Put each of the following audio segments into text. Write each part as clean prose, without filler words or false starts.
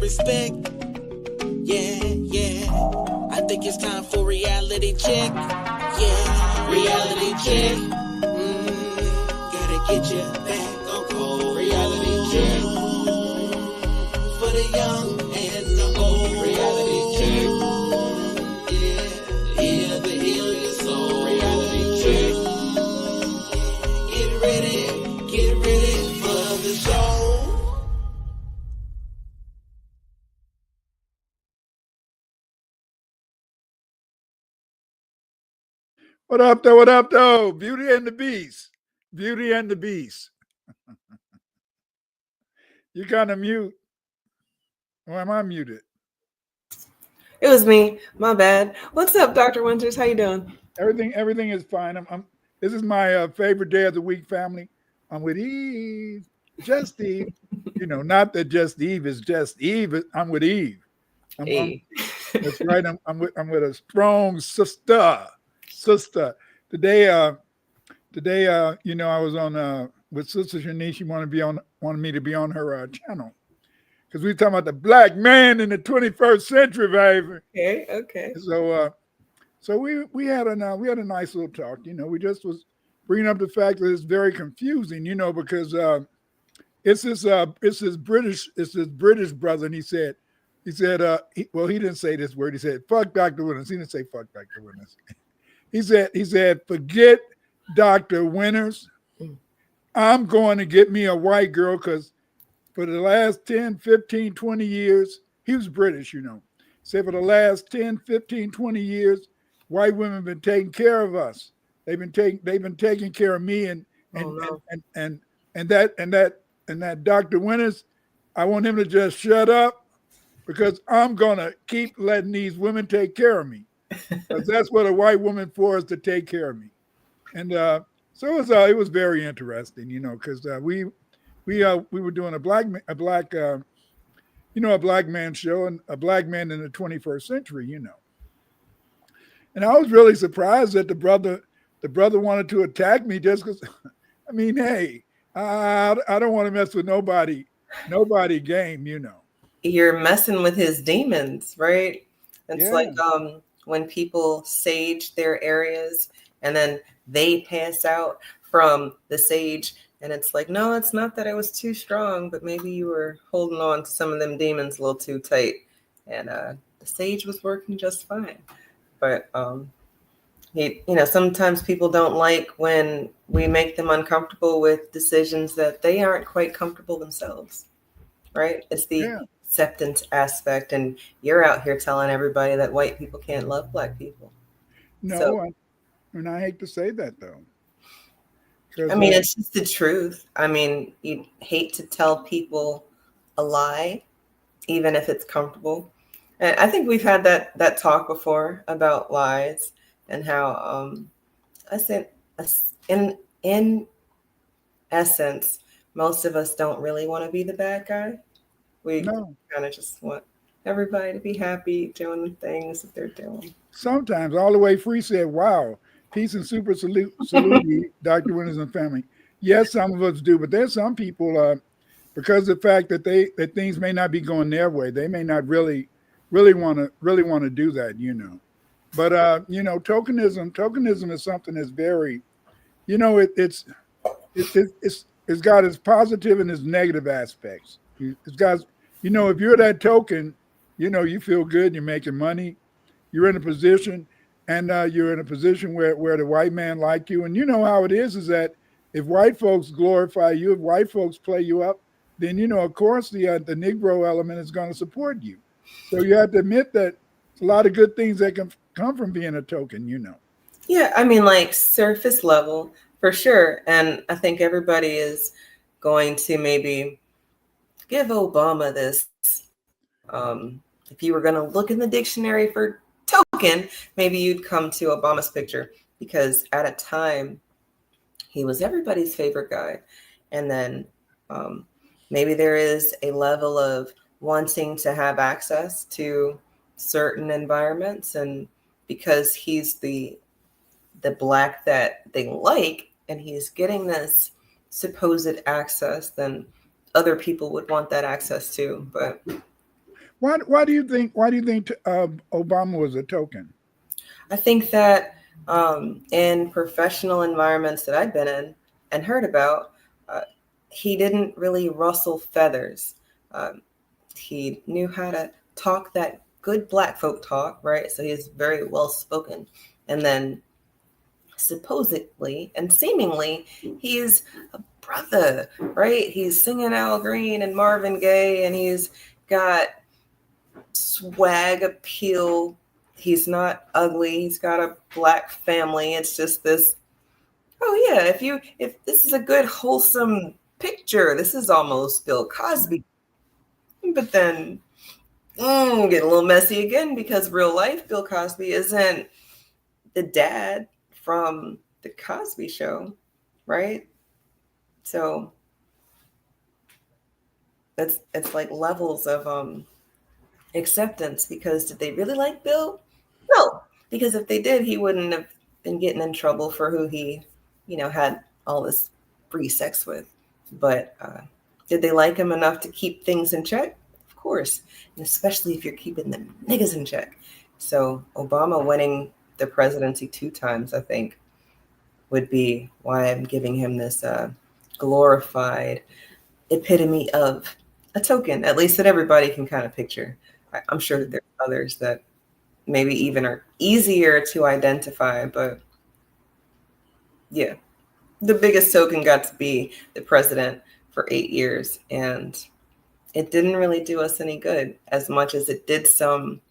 respect. Yeah, yeah. I think it's time for reality check. Yeah, reality check. Gotta get you back on cold. Reality check. For the young and the old. Reality check. Yeah, yeah, to heal your soul. Reality check. Get ready for the show. What up, though? What up, though? Beauty and the Beast. Beauty and the Beast. You kind of mute. Or am I muted? It was me. My bad. What's up, Dr. Winters? How you doing? Everything is fine. This is my favorite day of the week, family. I'm with Eve. Just Eve. Not that just Eve is just Eve. I'm with Eve. That's right. I'm with a strong sister. Today, I was on with Sister Shanice. She wanted me to be on her channel because we were talking about the black man in the 21st century, baby. Okay. So we had a nice little talk. We just was bringing up the fact that it's very confusing. Because it's this British brother, and he said, he didn't say this word. He said, "Fuck Dr. Winters." He didn't say "fuck Dr. Winters." He said, "Forget Dr. Winters. I'm going to get me a white girl because for the last 10, 15, 20 years, he was British, Said for the last 10, 15, 20 years, white women have been taking care of us. They've been taking care of me and that Dr. Winters, I want him to just shut up because I'm gonna keep letting these women take care of me. Because that's what a white woman for, is to take care of me." And so it was very interesting, because we were doing a black man show, and a black man in the 21st century, And I was really surprised that the brother wanted to attack me just because. I mean, hey, I don't want to mess with nobody game, You're messing with his demons, right? It's Yeah. like when people sage their areas and then they pass out from the sage, and it's like, no, it's not that I was too strong, but maybe you were holding on to some of them demons a little too tight, and the sage was working just fine. But sometimes people don't like when we make them uncomfortable with decisions that they aren't quite comfortable themselves, right? It's the acceptance aspect, and you're out here telling everybody that white people can't love black people. No, and I hate to say that, though. I mean, it's just the truth. I mean, you hate to tell people a lie, even if it's comfortable. And I think we've had that talk before about lies and how I said in essence, most of us don't really want to be the bad guy. We kind of just want everybody to be happy doing the things that they're doing. Sometimes All the Way Free said, "Wow, peace and super salute you, Dr. Winters and family." Yes, some of us do, but there's some people because of the fact that that things may not be going their way, they may not really want to do that, But tokenism is something that's very, it's got its positive and its negative aspects. It's got, if you're that token, you feel good, you're making money, you're in a position, and you're in a position where the white man like you. And you know how it is that if white folks glorify you, if white folks play you up, then, of course, the Negro element is going to support you. So you have to admit that it's a lot of good things that can come from being a token, Yeah, I mean, like surface level, for sure. And I think everybody is going to maybe give Obama this. If you were going to look in the dictionary for token, maybe you'd come to Obama's picture, because at a time he was everybody's favorite guy. And then maybe there is a level of wanting to have access to certain environments, and because he's the black that they like and he's getting this supposed access, then other people would want that access too. But Why do you think Obama was a token? I think that in professional environments that I've been in and heard about, uh, he didn't really rustle feathers. Um, he knew how to talk that good black folk talk, right? So he's very well spoken. And then supposedly and seemingly, he's a brother, right? He's singing Al Green and Marvin Gaye, and he's got swag appeal. He's not ugly. He's got a black family. It's just this, oh yeah, if this is a good wholesome picture, this is almost Bill Cosby. But then get a little messy again, because real life Bill Cosby isn't the dad from the Cosby Show, right? So it's like levels of acceptance, because did they really like Bill? No, because if they did, he wouldn't have been getting in trouble for who he, had all this free sex with. But did they like him enough to keep things in check? Of course, and especially if you're keeping the niggas in check. So Obama winning the presidency 2 times, I think, would be why I'm giving him this glorified epitome of a token, at least that everybody can kind of picture. I'm sure that there are others that maybe even are easier to identify, but yeah, the biggest token got to be the president for 8 years, and it didn't really do us any good as much as it did some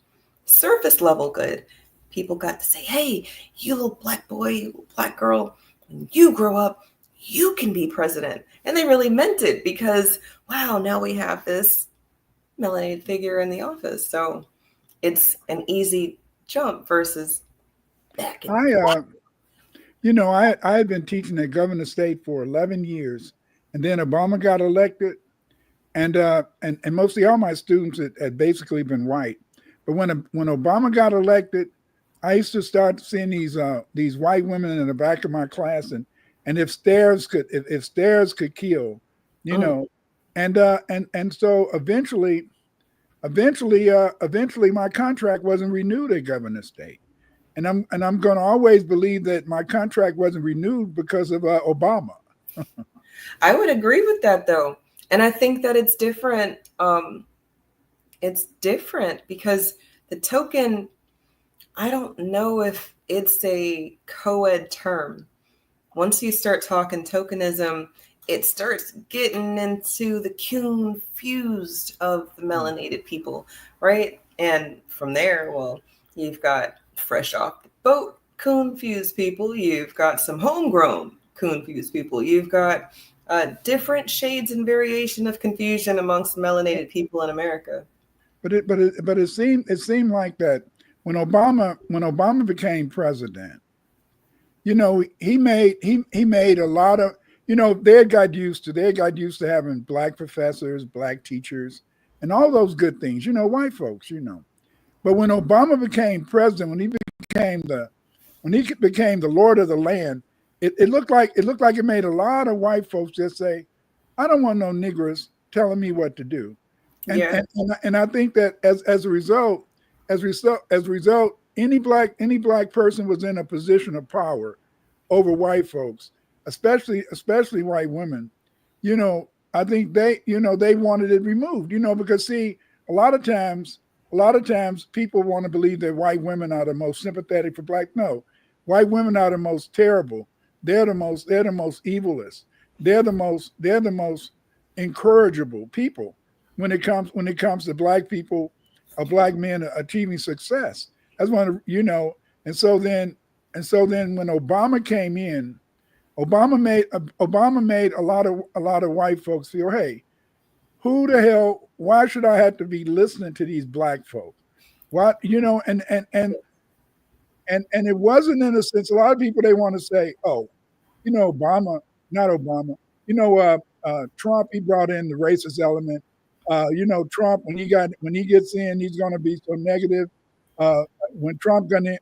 surface level good. People got to say, hey, you little black boy, you little black girl, when you grow up, you can be president. And they really meant it, because, wow, now we have this melanated figure in the office. So it's an easy jump versus back in. I had been teaching at Governor State for 11 years, and then Obama got elected, and mostly all my students had basically been white. But when Obama got elected, I used to start seeing these white women in the back of my class, and if stairs could kill, and so eventually my contract wasn't renewed at Governor State. And I'm going to always believe that my contract wasn't renewed because of Obama. I would agree with that, though, and I think that it's different. It's different because the token, I don't know if it's a co-ed term. Once you start talking tokenism, it starts getting into the confused of the melanated people, right? And from there, well, you've got fresh off the boat confused people. You've got some homegrown confused people. You've got different shades and variation of confusion amongst melanated people in America. But it seemed like that when Obama became president, he made a lot of, they got used to having black professors, black teachers, and all those good things, white folks. But when Obama became president, when he became the Lord of the land, it looked like it made a lot of white folks just say, I don't want no niggers telling me what to do. And I think that as a result, any black person was in a position of power over white folks, especially white women. I think they wanted it removed. Because see, a lot of times people want to believe that white women are the most sympathetic for black. No, white women are the most terrible. They're the most evilest. They're the most incorrigible people when it comes to black people or black men achieving success. That's one, and so then when Obama came in, Obama made a lot of white folks feel, hey, who the hell? Why should I have to be listening to these black folks? What and it wasn't, in a sense. A lot of people, they want to say, oh, Obama, not Obama. Trump, he brought in the racist element. Trump, when he gets in, he's going to be so negative. When Trump get in,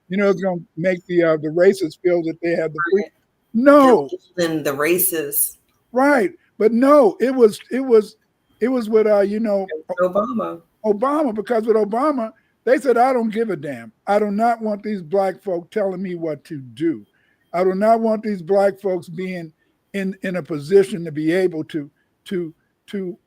it's going to make the racists feel that they have the free. No, in the races, right? But no, it was It was with Obama. Obama, because with Obama, they said, I don't give a damn. I do not want these black folk telling me what to do. I do not want these black folks being in a position to be able to to to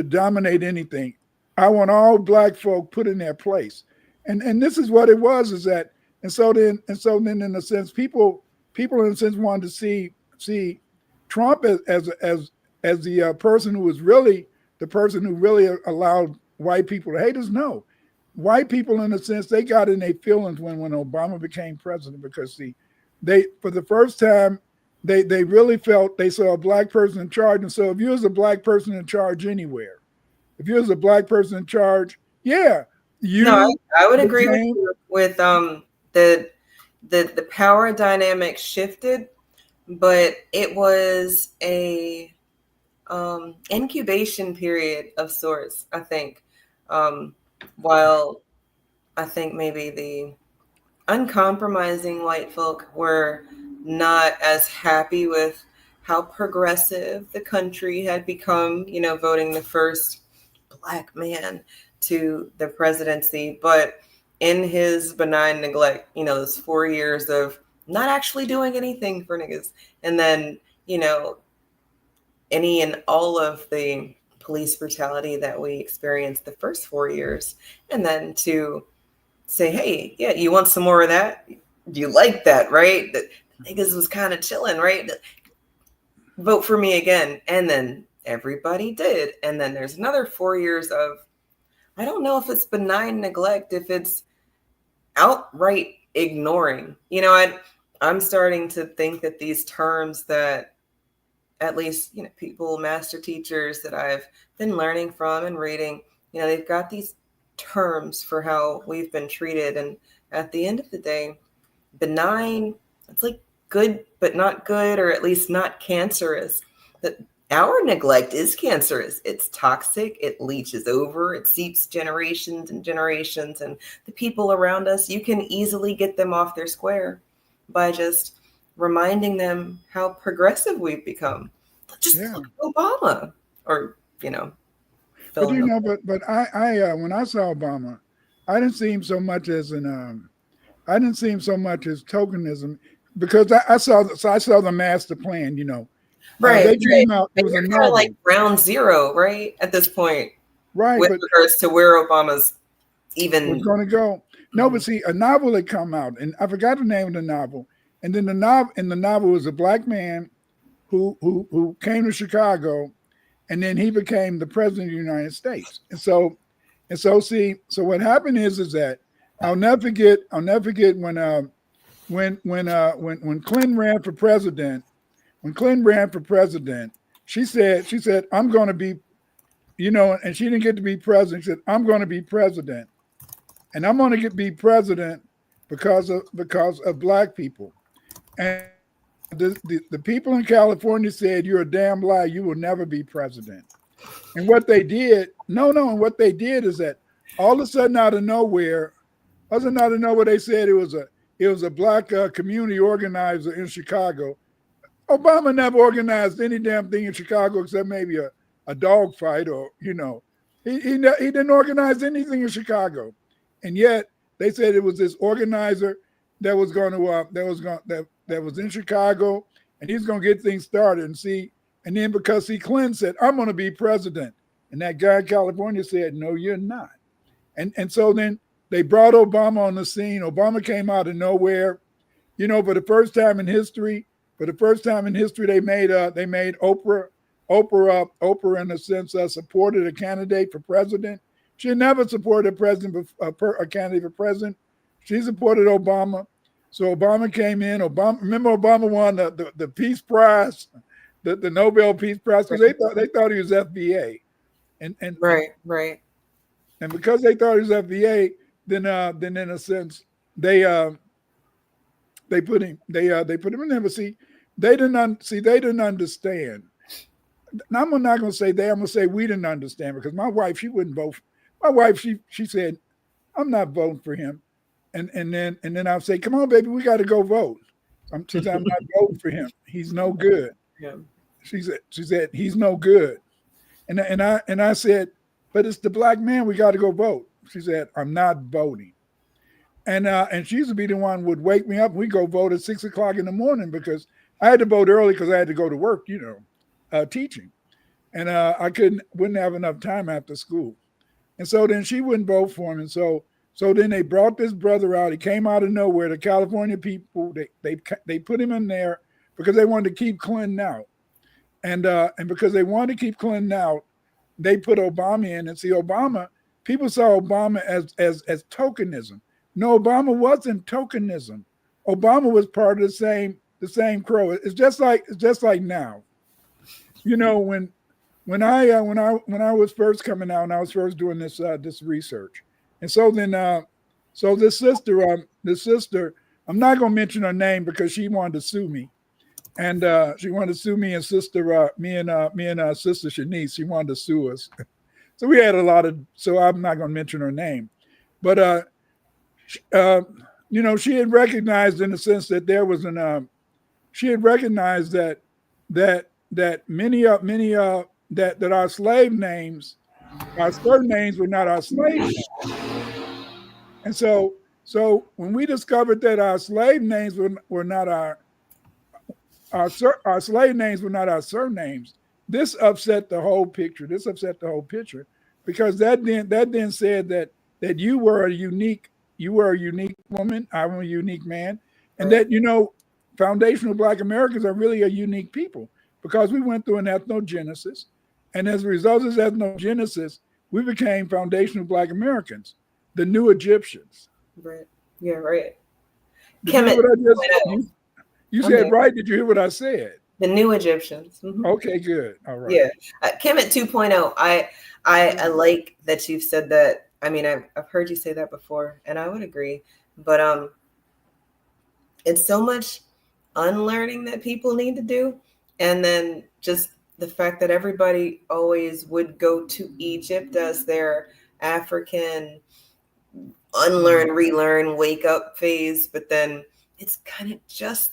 dominate anything. I want all black folk put in their place. And this is what it was, is that and so then in a sense, people in a sense wanted to see Trump as the person who was really the person who really allowed white people to hate us. No, white people, in a sense, they got in their feelings when Obama became president, because they for the first time they really felt they saw a black person in charge. And so if you was a black person in charge anywhere, if you was a black person in charge, yeah, I would agree with the power dynamic shifted, but it was a incubation period of sorts, I think. While I think maybe the uncompromising white folk were not as happy with how progressive the country had become, voting the first black man to the presidency. But in his benign neglect, those 4 years of not actually doing anything for niggas, and then, any and all of the police brutality that we experienced the first 4 years, and then to say, hey, yeah, you want some more of that? Do you like that, right? The niggas was kind of chilling, right? Vote for me again. And then everybody did. And then there's another 4 years of, I don't know if it's benign neglect, if it's outright ignoring. I'm starting to think that these terms that at least, people, master teachers that I've been learning from and reading, they've got these terms for how we've been treated. And at the end of the day, benign, it's like good, but not good, or at least not cancerous. That our neglect is cancerous. It's toxic. It leaches over. It seeps generations and generations. And the people around us, you can easily get them off their square by just reminding them how progressive we've become. Just look at Obama, or But I when I saw Obama, I didn't see him so much as I didn't see him so much as tokenism, because I saw the master plan. Right. They came out. It was kind of like ground zero, right, at this point, right? With regards to where Obama's even was going to go. No, but see, a novel had come out, and I forgot the name of the novel. And then the novel was a black man who came to Chicago, and then he became the president of the United States. And so what happened is that I'll never forget when Clinton ran for president. When Clinton ran for president, she said, I'm going to be, and she didn't get to be president. She said, I'm going to be president, and I'm going to be president because of black people. And the people in California said, you're a damn lie. You will never be president. And what they did, and what they did is that all of a sudden out of nowhere, they said it was a black community organizer in Chicago. Obama never organized any damn thing in Chicago except maybe a dog fight, or he didn't organize anything in Chicago. And yet they said it was this organizer that was in Chicago, and he's going to get things started. And then because Clinton said, I'm going to be president, and that guy in California said, no, you're not. And so then they brought Obama on the scene. Obama came out of nowhere. For the first time in history, they made Oprah in a sense supported a candidate for president. She never supported a candidate for president. She supported Obama. So Obama came in. Remember Obama won the Peace Prize, the Nobel Peace Prize, because they thought he was FBA, and right. And because they thought he was FBA, then in a sense they put him in there. But they didn't understand. Now, I'm not going to say they. I'm going to say we didn't understand, because my wife, she wouldn't vote. My wife, she said, I'm not voting for him. And then I'll say, come on, baby, we got to go vote. She said, I'm not voting for him. He's no good. Yeah. She said, he's no good. And I said, but it's the black man. We got to go vote. She said, I'm not voting. And she used to be the one who would wake me up. And we go vote at 6 o'clock in the morning because I had to vote early because I had to go to work, teaching. And I wouldn't have enough time after school. And so then she wouldn't vote for him. And so then they brought this brother out. He came out of nowhere. The California people, they put him in there because they wanted to keep Clinton out. And because they wanted to keep Clinton out, they put Obama in. And see, people saw Obama as tokenism. No, Obama wasn't tokenism. Obama was part of the same crow. It's just like now. When I was first coming out and I was first doing this research, and so then so this sister, I'm not gonna mention her name because she wanted to sue me, and she wanted to sue me and sister sister Shanice. She wanted to sue us, so we had a lot of. So I'm not gonna mention her name, but she had recognized in the sense that there was she had recognized that many that our slave names, our surnames were not our slave names. And so when we discovered that our slave names were not our slave names were not our surnames, this upset the whole picture. Because that then said that you were a unique woman, I'm a unique man, and that foundational Black Americans are really a unique people because we went through an ethnogenesis. And as a result of this ethnogenesis, we became foundational Black Americans, the new Egyptians. Right. Yeah, right. You said right. Did you hear what I said? The new Egyptians. Mm-hmm. Okay, good. All right. Yeah. Kemet 2.0. I like that you've said that. I mean, I've heard you say that before, and I would agree. But it's so much unlearning that people need to do. And then just the fact that everybody always would go to Egypt as their African unlearn, relearn, wake up phase, but then it's kind of just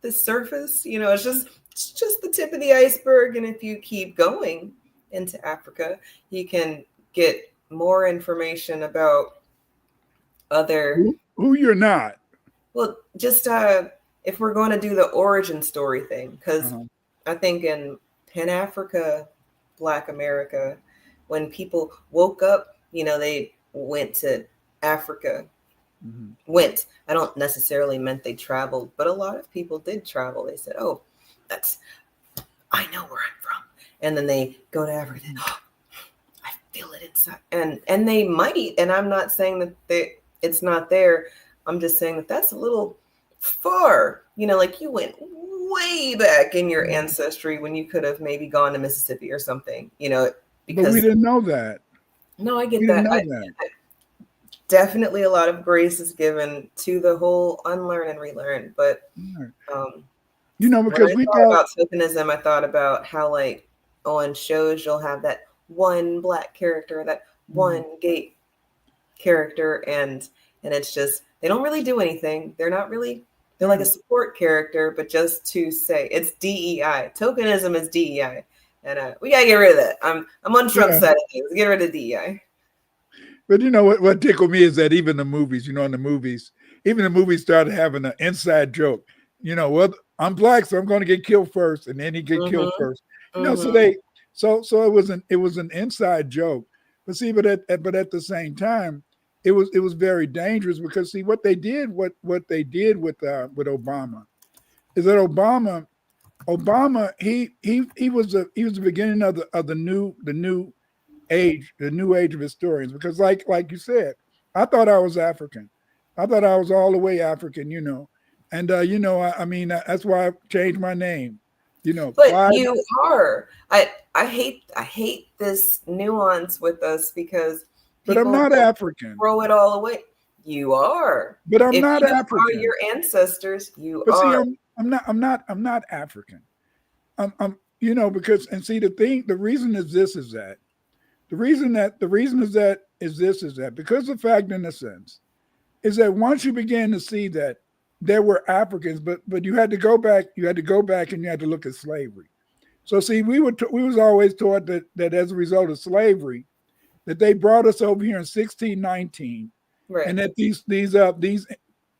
the surface, it's just the tip of the iceberg. And if you keep going into Africa, you can get more information about other who you're not. Well, just if we're going to do the origin story thing, because I think in Pan-Africa, Black America, when people woke up, they went to Africa. Mm-hmm. I don't necessarily meant they traveled, but a lot of people did travel. They said, oh, I know where I'm from. And then they go to Africa and I feel it inside. And they might, and I'm not saying that it's not there. I'm just saying that that's a little far, like you went way back in your ancestry when you could have maybe gone to Mississippi or something, because but we didn't know that. No, I get that. Definitely a lot of grace is given to the whole unlearn and relearn, but because we thought about tokenism, I thought about how on shows you'll have that one Black character, that one gay character, and it's just they don't really do anything. They're like a support character, but just to say it's DEI. Tokenism is DEI, and we gotta get rid of that. I'm on Trump's side of things. Get rid of DEI. But what tickled me is that even the movies, in the movies, started having an inside joke. Well, I'm Black, so I'm going to get killed first, and then he get killed first. So it was an inside joke. But see, but at the same time, it was very dangerous because see what they did with Obama is that Obama he was the beginning of the new age of historians, because like you said, I thought I was African. I thought I was all the way African, and I mean that's why I changed my name. But Clyde. You are. I hate this nuance with us because. But I'm not African. Throw it all away. You are. But I'm not African. Are your ancestors? You but are. See, I'm not African. I'm because the reason is that because the fact in a sense is that once you begin to see that there were Africans, but you had to go back and you had to look at slavery. So see, we was always taught that as a result of slavery, that they brought us over here in 1619, Right. and that these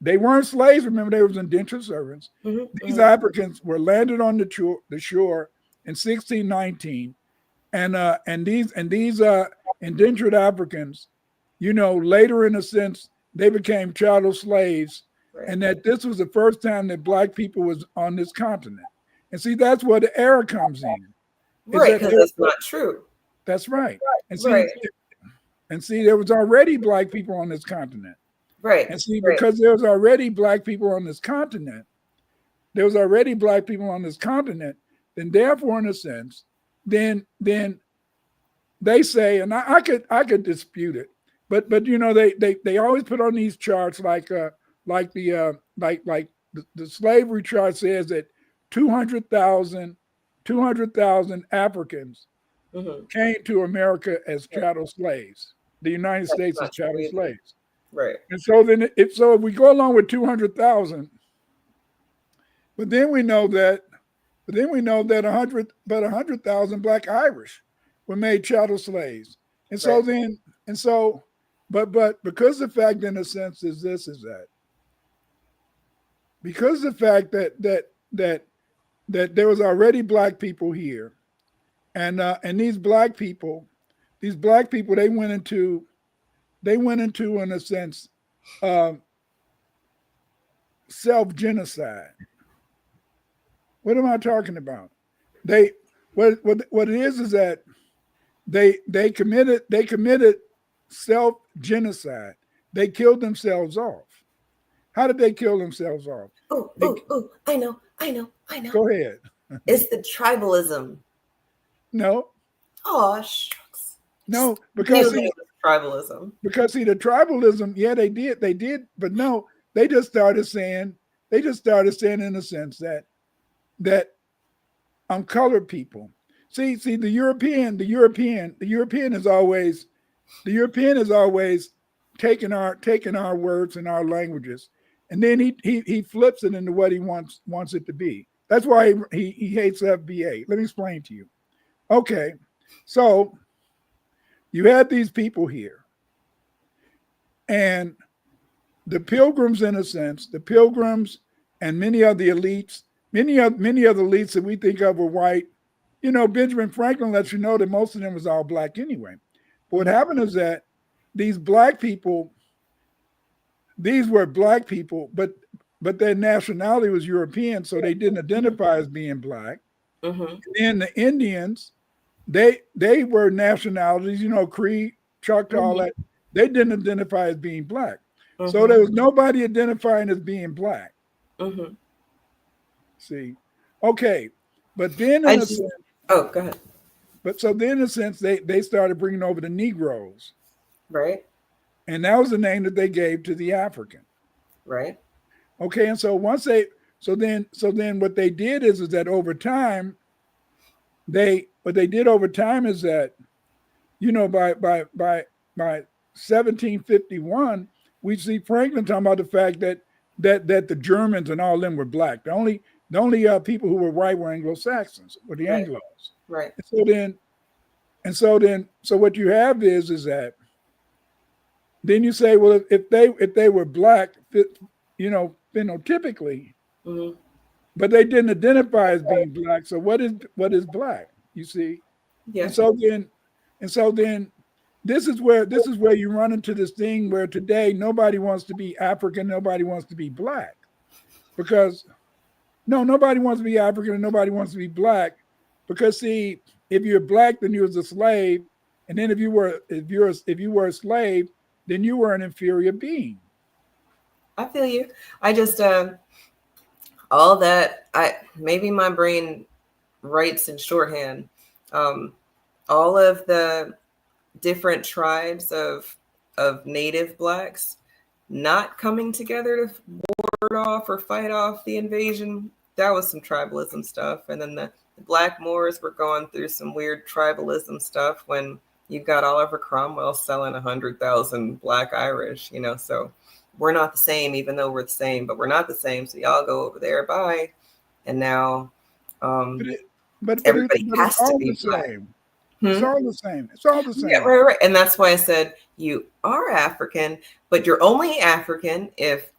they weren't slaves. Remember, they was indentured servants. These Africans were landed on the shore in 1619, and these indentured Africans, later in a sense they became chattel slaves, Right. and that this was the first time that black people was on this continent. And see, that's where the error comes in. Right, because that's not true. That's right. And see, Right. there was already black people on this continent. Right. And see, because there was already black people on this continent, then therefore, in a sense, then they say, and I could dispute it, but they always put on these charts like the slavery chart says that 200,000 Africans came to America as chattel slaves. The United States as chattel slaves. Right. And so then if we go along with 200,000, but then we know that 100,000 Black Irish were made chattel slaves. And so then, but because the fact in a sense is that because the fact that there was already black people here, and these black people they went into in a sense self-genocide. What am I talking about? What it is that they committed self-genocide. They killed themselves off. How did they kill themselves off? I know. Go ahead. It's the tribalism. No. Oh, shucks. No, because tribalism. Because the tribalism, yeah, they did, but no, they just started saying in a sense that colored people. See, the European is always taking our words and our languages, and then he flips it into what he wants it to be. That's why he hates FBA. Let me explain to you. Okay, so you had these people here, and the Pilgrims, in a sense, and many of the elites, many of the elites that we think of were white. Benjamin Franklin lets you know that most of them was all black anyway. But what happened is that these black people, these were black people, but their nationality was European, so they didn't identify as being black. And the Indians, they were nationalities, Cree, Choctaw, all that. They didn't identify as being black. So there was nobody identifying as being black. See, okay, but then in a sense, go ahead. But so then in a sense, they started bringing over the Negroes, right? And that was the name that they gave to the African, right? Okay, and so once so then what they did is that over time, what they did over time is that, by 1751, we see Franklin talking about the fact that the Germans and all of them were black. The only people who were white were Anglo-Saxons, or the Anglos. Right. And so what you have is that then you say, well, if they were black, phenotypically, but they didn't identify as being black. So what is black? You see? Yeah. And so then this is where you run into this thing where today nobody wants to be African, nobody wants to be black, because nobody wants to be African and nobody wants to be black, because see, if you're black, then you was a slave, and then if you were a slave, then you were an inferior being. I feel you. I just all that maybe my brain writes in shorthand. All of the different tribes of native blacks not coming together to ward off or fight off the invasion. That was some tribalism stuff. And then the Black Moors were going through some weird tribalism stuff when you've got Oliver Cromwell selling 100,000 Black Irish, so we're not the same, even though we're the same, but we're not the same. So y'all go over there, bye. And now, everybody but it's has to all be the Black. same. It's all the same. It's all the same. Yeah, right. And that's why I said you are African, but you're only African if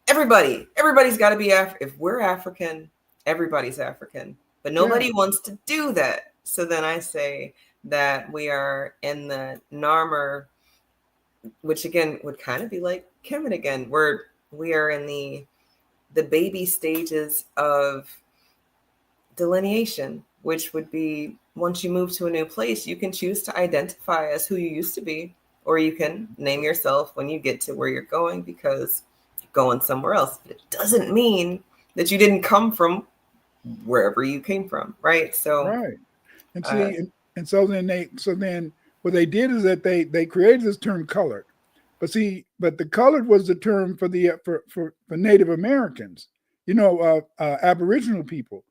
everybody's got to be if we're African, everybody's African. But nobody wants to do that. So then I say that we are in the Narmer, which again would kind of be like Kemet again, where we are in the baby stages of delineation, which would be once you move to a new place, you can choose to identify as who you used to be, or you can name yourself when you get to where you're going because you're going somewhere else. But it doesn't mean that you didn't come from wherever you came from, right? So, right. And see, and so then what they did is that they created this term colored, but the colored was the term for the for Native Americans, Aboriginal people.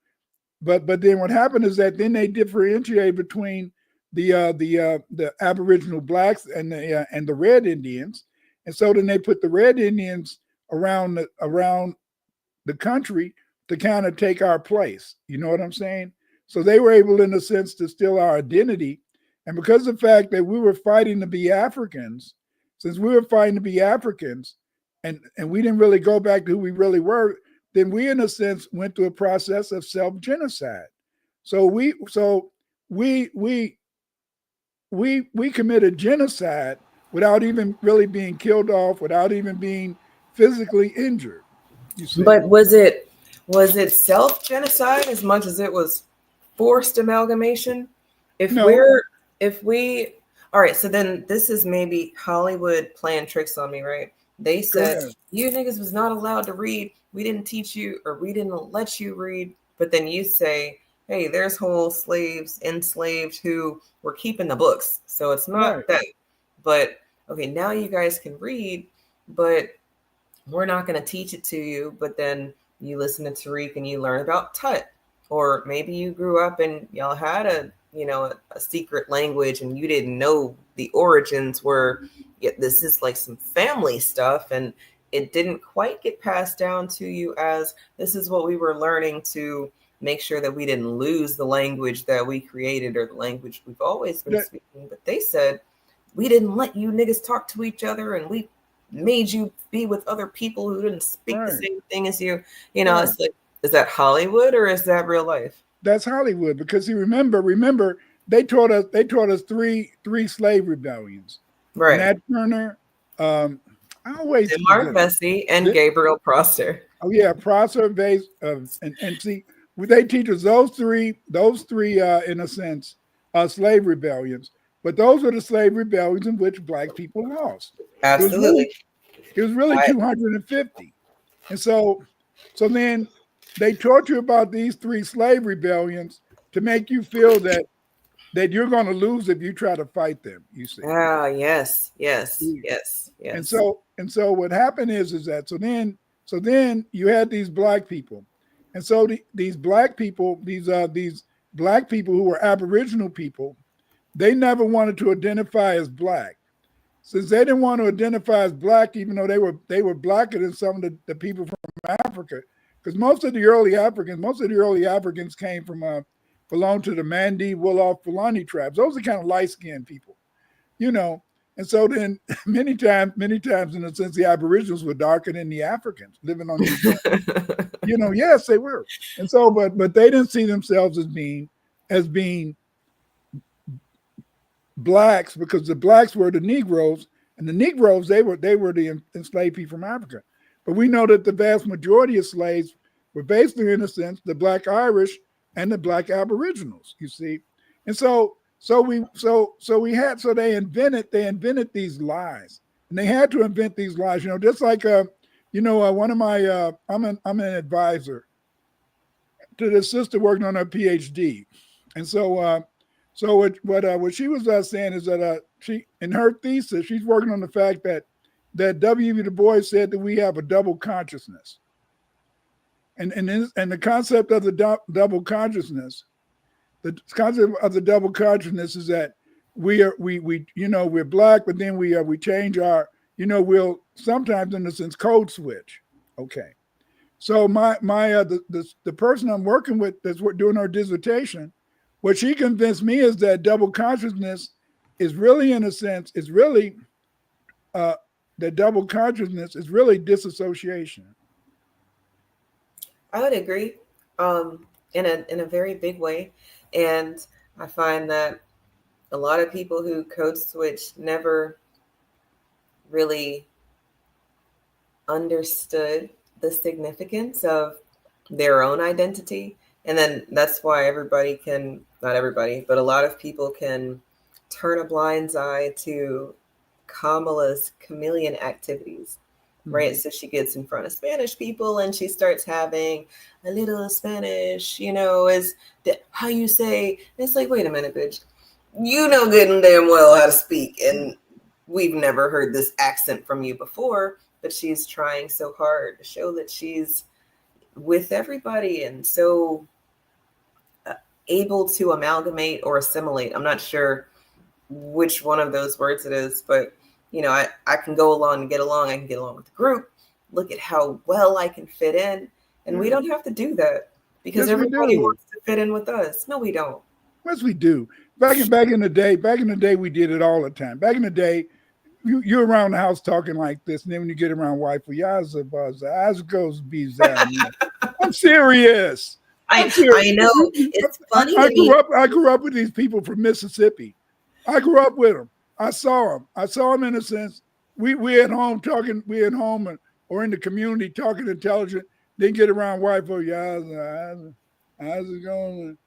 But then what happened is that then they differentiate between the Aboriginal blacks and the Red Indians, and so then they put the Red Indians around the country to kind of take our place. You know what I'm saying? So they were able, in a sense, to steal our identity, and because of the fact that we were fighting to be Africans, since we were fighting to be Africans, and we didn't really go back to who we really were, then we, in a sense, went through a process of self-genocide. So we committed genocide without even really being killed off, without even being physically injured. You see. But was it self-genocide as much as it was forced amalgamation? All right, so then this is maybe Hollywood playing tricks on me, right? They said you niggas was not allowed to read. We didn't teach you, or we didn't let you read. But then you say, hey, there's whole slaves, enslaved who were keeping the books. So it's not that. But okay, now you guys can read, but we're not going to teach it to you. But then you listen to Tariq and you learn about Tut. Or maybe you grew up and y'all had a secret language and you didn't know the origins were, this is like some family stuff, and it didn't quite get passed down to you as this is what we were learning to make sure that we didn't lose the language that we created or the language we've always been speaking. But they said, we didn't let you niggas talk to each other, and we made you be with other people who didn't speak the same thing as you. It's like, is that Hollywood or is that real life? That's Hollywood, because you remember they taught us three slave rebellions. Right. Nat Turner, Mark Vesey and Gabriel Prosser. Oh yeah, Prosser, Vase, and see, they teach us those three in a sense, slave rebellions. But those are the slave rebellions in which Black people lost. Absolutely. It was really 250. And so then they taught you about these three slave rebellions to make you feel that you're going to lose if you try to fight them, you see. Ah, yes. And so what happened is that so then you had these Black people. And so these Black people, these Black people who were Aboriginal people, they never wanted to identify as Black. Since they didn't want to identify as Black, even though they were Blacker than some of the people from Africa, because most of the early Africans came from belonged to the Mandi, Wolof, Fulani tribes. Those are kind of light-skinned people, And so then many times in a sense, the Aboriginals were darker than the Africans living on these lands. Yes, they were. And so, but they didn't see themselves as being Blacks, because the Blacks were the Negroes, and the Negroes, they were the enslaved people from Africa. But we know that the vast majority of slaves were basically, in a sense, the Black Irish and the Black Aboriginals, you see. And so they invented these lies, and they had to invent these lies, just like one of my I'm an advisor to this sister working on her PhD, and so what she was saying is that she, in her thesis, she's working on the fact that W.E. Du Bois said that we have a double consciousness, and the concept of the double consciousness. The concept of the double consciousness is that we're Black, but then we change our, we'll sometimes, in a sense, code switch. Okay. So the person I'm working with that's doing our dissertation, what she convinced me is that double consciousness is really, in a sense, is really that double consciousness is really disassociation. I would agree, in a very big way, and I find that a lot of people who code switch never really understood the significance of their own identity. And then that's why everybody can, not everybody, but a lot of people can turn a blind eye to Kamala's chameleon activities, right? So she gets in front of Spanish people and she starts having a little Spanish, is how you say, it's like, wait a minute, bitch. You know good and damn well how to speak. And we've never heard this accent from you before, but she's trying so hard to show that she's with everybody and so able to amalgamate or assimilate. I'm not sure which one of those words it is, but I can go along and get along. I can get along with the group. Look at how well I can fit in. And we don't have to do that because everybody wants to fit in with us. No, we don't. Yes, we do. Back in the day, we did it all the time. Back in the day, you're around the house talking like this, and then when you get around wife, well, goes be I'm serious. I know. It's funny. I grew up with these people from Mississippi. I grew up with them. I saw them in a sense. We at home talking. We at home or in the community talking intelligent. Then get around wife. Oh yeah, how's it going?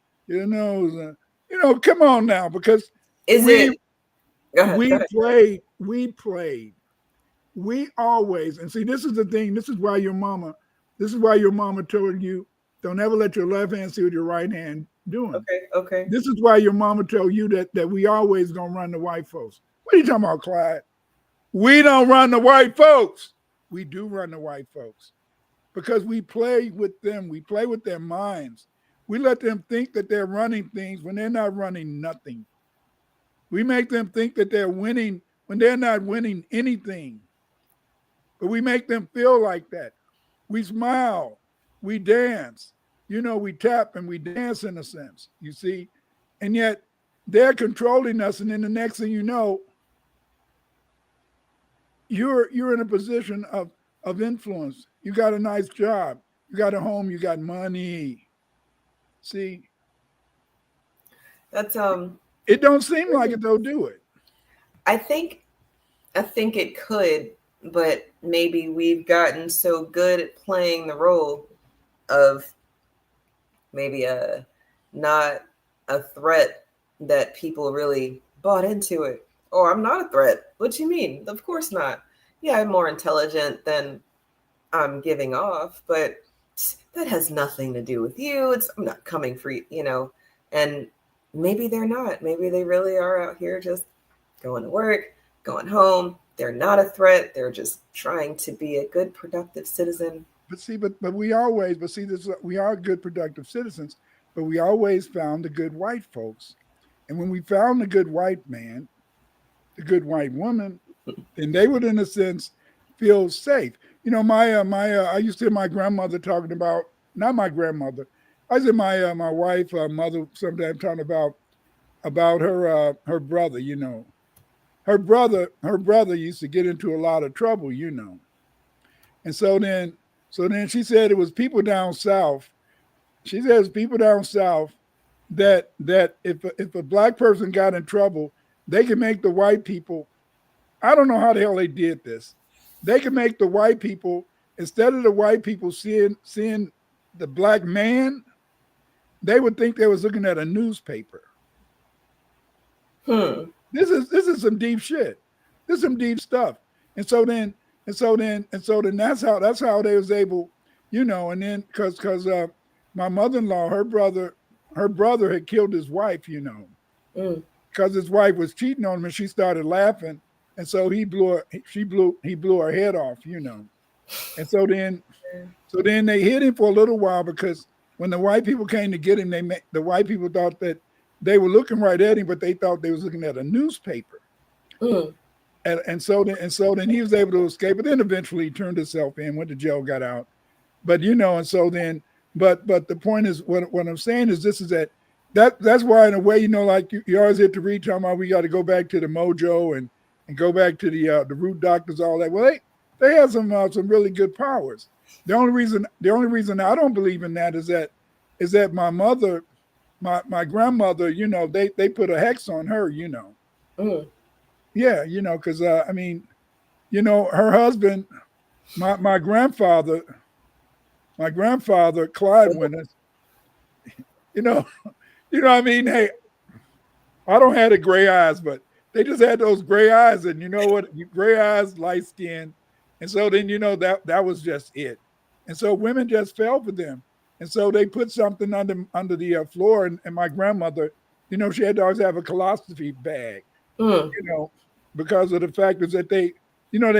Come on now, because we played. We always, and see, this is the thing. This is why your mama told you, don't ever let your left hand see what your right hand doing. Okay. This is why your mama told you that we always gonna run the white folks. What are you talking about, Clyde? We don't run the white folks. We do run the white folks because we play with them. We play with their minds. We let them think that they're running things when they're not running nothing. We make them think that they're winning when they're not winning anything. But we make them feel like that. We smile, we dance, we tap and we dance in a sense, you see? And yet they're controlling us. And then the next thing you know, you're in a position of influence. You got a nice job. You got a home. You got money. See? That's it don't seem like it though, do it? I think it could, but maybe we've gotten so good at playing the role of maybe not a threat that people really bought into it. Oh, I'm not a threat. What do you mean? Of course not. Yeah, I'm more intelligent than I'm giving off, but that has nothing to do with you. I'm not coming for you, and maybe they're not. Maybe they really are out here just going to work, going home. They're not a threat. They're just trying to be a good, productive citizen. But we are good, productive citizens, but we always found the good white folks. And when we found the good white man, the good white woman, then they would, in a sense, feel safe. I used to hear my grandmother talking about, not my grandmother, I said my wife, mother, sometimes talking about her brother. Her brother used to get into a lot of trouble, and so then she said it was people down south. She says people down south that if a black person got in trouble, they could make the white people. I don't know how the hell they did this. They could make the white people, instead of the white people seeing the black man, they would think they was looking at a newspaper. This is some deep shit. This is some deep stuff. And so then that's how they was able, and then because my mother-in-law, her brother had killed his wife, because his wife was cheating on him, and she started laughing, and so he blew her head off, and so then they hid him for a little while, because when the white people came to get him, the white people thought that they were looking right at him, but they thought they was looking at a newspaper. And so then he was able to escape, but then eventually he turned himself in, went to jail, got out. but and so then, but the point is, what I'm saying is this is that's why in a way, like you always hit the read talking about we got to go back to the mojo and go back to the root doctors, all that. Well, they have some really good powers. The only reason I don't believe in that is that my mother, my grandmother, they put a hex on her, Mm. Yeah, because I mean, her husband, my grandfather, Clyde Winters, I mean, hey, I don't have the gray eyes, but they just had those gray eyes, and you know what? Gray eyes, light skin, and so then that was just it, and so women just fell for them, and so they put something under the floor, and my grandmother, she had to always have a colostomy bag, Mm. Because of the fact is that they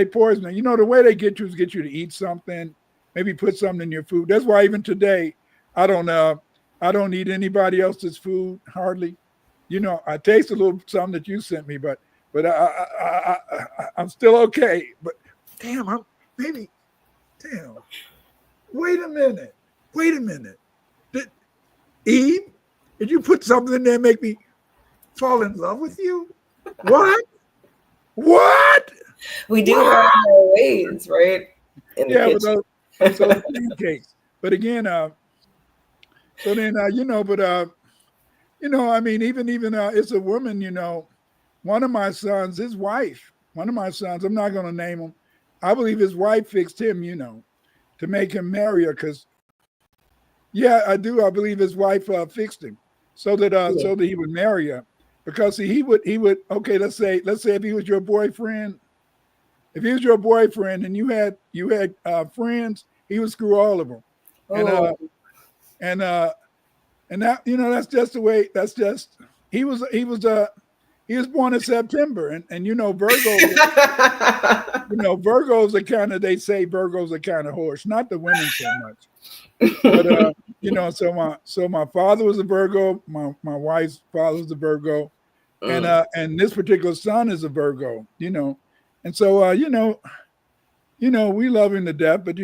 poison it. The way they get you is get you to eat something, maybe put something in your food. That's why even today, I don't eat anybody else's food hardly. I taste a little something that you sent me, but I'm still okay. But damn, damn. Wait a minute. Eve, did you put something in there and make me fall in love with you? What? We do have our ways, right? In the kitchen. So pancakes. But again, so then I mean, even it's a woman. One of my sons, his wife, I'm not going to name him. I believe his wife fixed him, to make him marry her. Because, yeah, I do. I believe his wife fixed him so that he would marry her. Because he would. Okay, let's say if he was your boyfriend. If he was your boyfriend and you had friends, he would screw all of them. Oh. And that that's just the way. That's just he was born in September, and Virgo. Virgos are kind of, they say Virgos are kind of horse, not the women so much. But so my father was a Virgo, my wife's father was a Virgo, and this particular son is a Virgo, and so we love him to death, but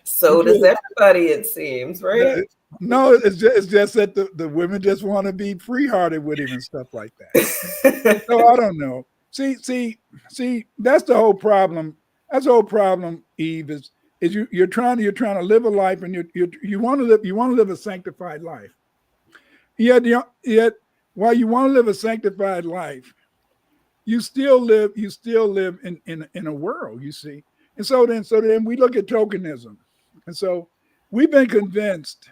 so does everybody, it seems, right? No, it's just that the women just want to be free-hearted with him and stuff like that. So I don't know. See, that's the whole problem. That's the whole problem, Eve, is you're trying to live a life, and you want to live a sanctified life. Yet while you want to live a sanctified life, you still live in a world, you see. And so then we look at tokenism. And so we've been convinced,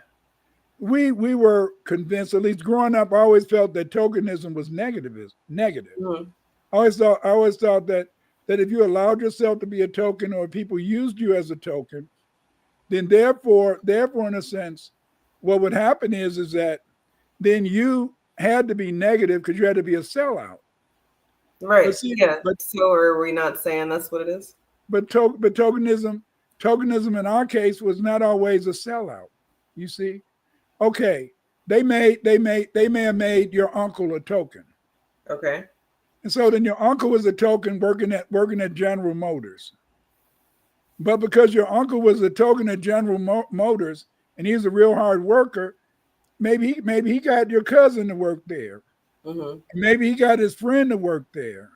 we were convinced, at least growing up, I always felt that tokenism was negative. Mm-hmm. I always thought that if you allowed yourself to be a token, or people used you as a token, then therefore in a sense, what would happen is that then you had to be negative because you had to be a sellout. Right. So are we not saying that's what it is? But tokenism in our case was not always a sellout. You see, okay, they may have made your uncle a token. Okay. And so then your uncle was a token working at General Motors. But because your uncle was a token at General Motors and he was a real hard worker, maybe he got your cousin to work there. Mm-hmm. Maybe he got his friend to work there.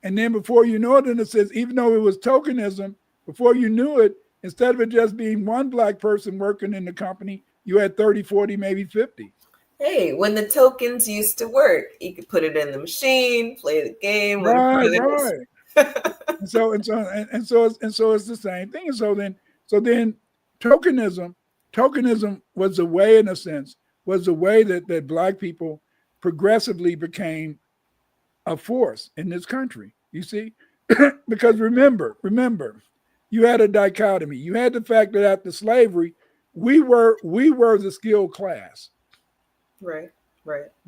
And then before you know it, then it says, even though it was tokenism, before you knew it, instead of it just being one black person working in the company, you had 30, 40, maybe 50. Hey, when the tokens used to work, you could put it in the machine, play the game. Right. and so it's the same thing. And so then tokenism was a way, in a sense, was a way that black people progressively became a force in this country, you see? Because remember, you had a dichotomy. You had the fact that after slavery, we were the skilled class. Right.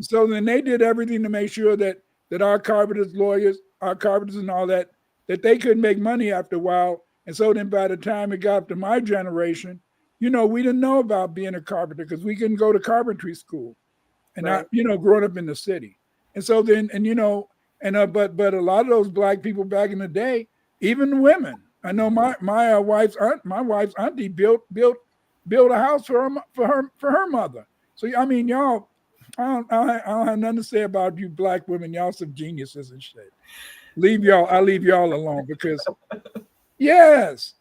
So then they did everything to make sure that our carpenters, lawyers, our carpenters and all that they couldn't make money after a while. And so then by the time it got to my generation, we didn't know about being a carpenter because we couldn't go to carpentry school. And right. growing up in the city. And so then, but a lot of those black people back in the day, even women, I know my wife's auntie built a house for her mother. So I mean, y'all, I don't have nothing to say about you black women. Y'all some geniuses and shit. I leave y'all alone because yes,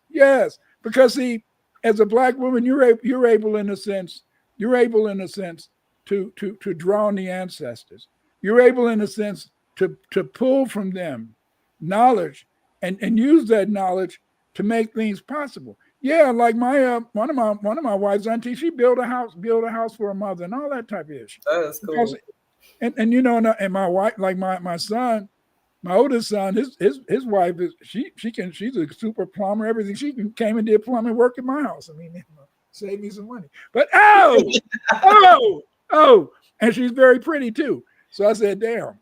because see, as a black woman, you're able in a sense to draw on the ancestors. You're able in a sense to pull from them knowledge and use that knowledge to make things possible. Yeah, like my one of my wife's auntie, she built a house for her mother and all that type of issue. That is cool. Because, and you know, and my wife, like my son, my oldest son, his wife is she's a super plumber, everything. She came and did plumbing work in my house. I mean, save me some money. But and she's very pretty too. So I said, damn.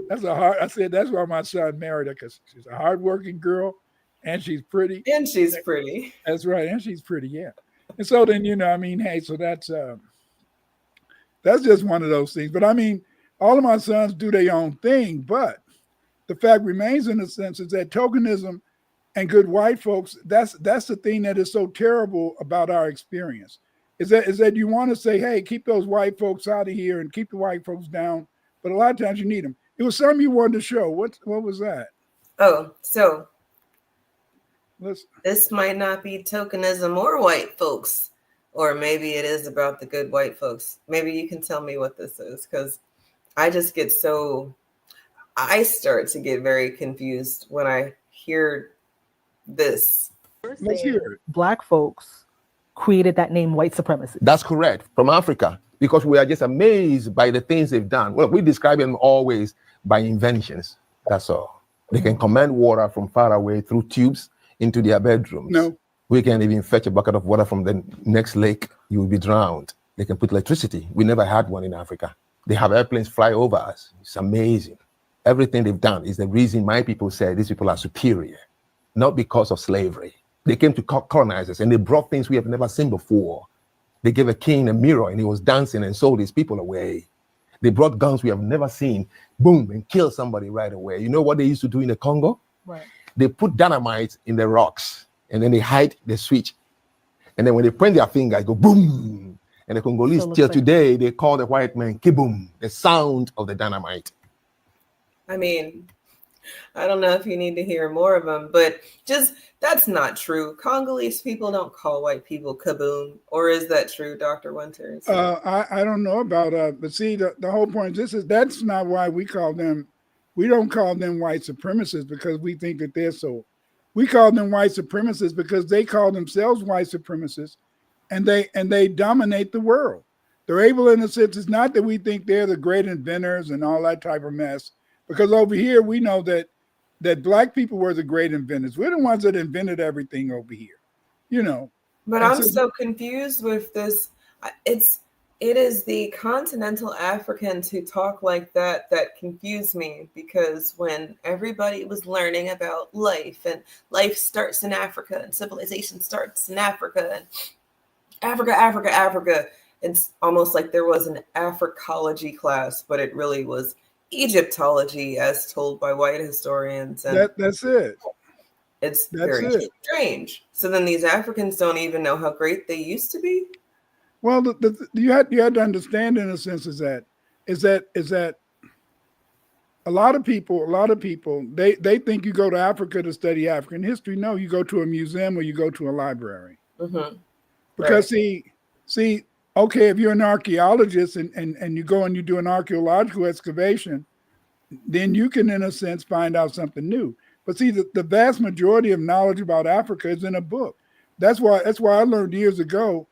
That's why my son married her, because she's a hardworking girl and she's pretty. And she's pretty. That's right. And she's pretty, yeah. And so then, you know, I mean, hey, so that's just one of those things. But I mean, all of my sons do their own thing, but the fact remains, in a sense, is that tokenism and good white folks, that's the thing that is so terrible about our experience. Is that you want to say, hey, keep those white folks out of here and keep the white folks down, but a lot of times you need them. It was something you wanted to show. What was that? Oh, so this might not be tokenism or white folks, or maybe it is about the good white folks. Maybe you can tell me what this is, because I start to get very confused when I hear this. Let's hear it. Black folks created that name white supremacy. That's correct. From Africa, because we are just amazed by the things they've done. Well, we describe them always by inventions. That's all. They can command water from far away through tubes into their bedrooms. No. We can even fetch a bucket of water from the next lake. You will be drowned. They can put electricity. We never had one in Africa. They have airplanes fly over us. It's amazing. Everything they've done is the reason my people say these people are superior, not because of slavery. They came to colonize us and they brought things we have never seen before. They gave a king a mirror and he was dancing and sold his people away. They brought guns we have never seen, boom, and killed somebody right away. You know what they used to do in the Congo? Right. They put dynamite in the rocks and then they hide the switch. And then when they point their finger, it go boom. And the Congolese till today, they call the white man kiboom, the sound of the dynamite. I mean, I don't know if you need to hear more of them, but just that's not true. Congolese people don't call white people kaboom. Or is that true, Dr. Winters? I don't know about but see, the whole point is that's not why we don't call them white supremacists, because we think that they're so. We call them white supremacists because they call themselves white supremacists and they dominate the world. They're able, in a sense, it's not that we think they're the great inventors and all that type of mess, because over here we know that black people were the great inventors. We're the ones that invented everything over here, you know. But I'm so confused with this. It is the continental Africans who talk like that confuse me, because when everybody was learning about life, and life starts in Africa and civilization starts in Africa, and Africa, it's almost like there was an Africology class, but it really was Egyptology as told by white historians. And that's it. It's very strange. So then these Africans don't even know how great they used to be. Well, you had to understand, in a sense, is that a lot of people they think you go to Africa to study African history. No, you go to a museum or you go to a library. Mm-hmm. Because see, okay, if you're an archaeologist and you go and you do an archaeological excavation, then you can, in a sense, find out something new. But see, the vast majority of knowledge about Africa is in a book. That's why I learned years ago,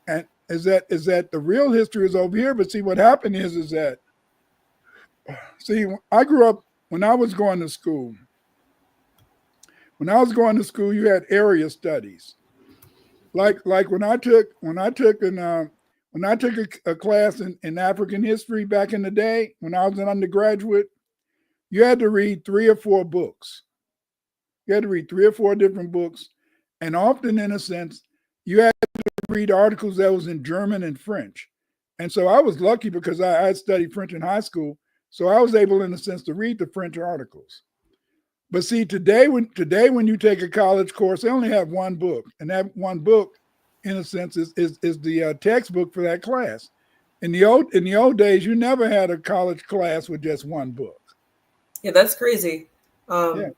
and is that the real history is over here. But see, what happened is that, see, I grew up when I was going to school. When I was going to school, you had area studies. Like when I took a class in African history back in the day, when I was an undergraduate, you had to read 3 or 4 books. You had to read 3 or 4 different books. And often, in a sense, you had to read articles that was in German and French. And so I was lucky because I studied French in high school. So I was able, in a sense, to read the French articles. But see, today when you take a college course, they only have one book, and that one book, in a sense, is the textbook for that class. In the old days, you never had a college class with just one book. Yeah, that's crazy. Yeah.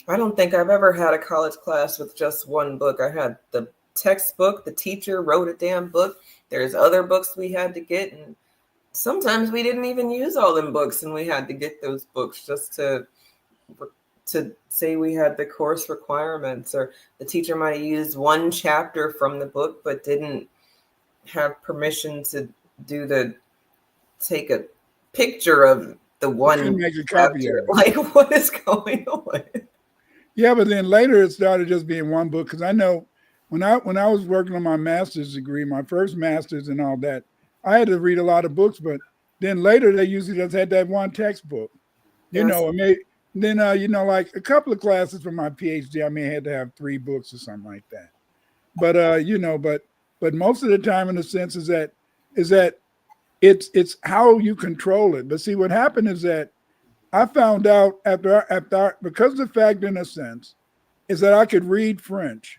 I don't think I've ever had a college class with just one book. I had the textbook, the teacher wrote a damn book. There's other books we had to get, and sometimes we didn't even use all them books, and we had to get those books just to say we had the course requirements, or the teacher might have used one chapter from the book but didn't have permission to take a picture of the one Make a copy of it. Like, what is going on? Yeah, but then later it started just being one book, because I know when I was working on my master's degree, my first master's and all that, I had to read a lot of books, but then later they usually just had that one textbook. You know, and then like a couple of classes for my PhD, I may have to have 3 books or something like that. But but most of the time, in a sense, is that it's how you control it. But see, what happened is that I found out after because the fact, in a sense, is that I could read French.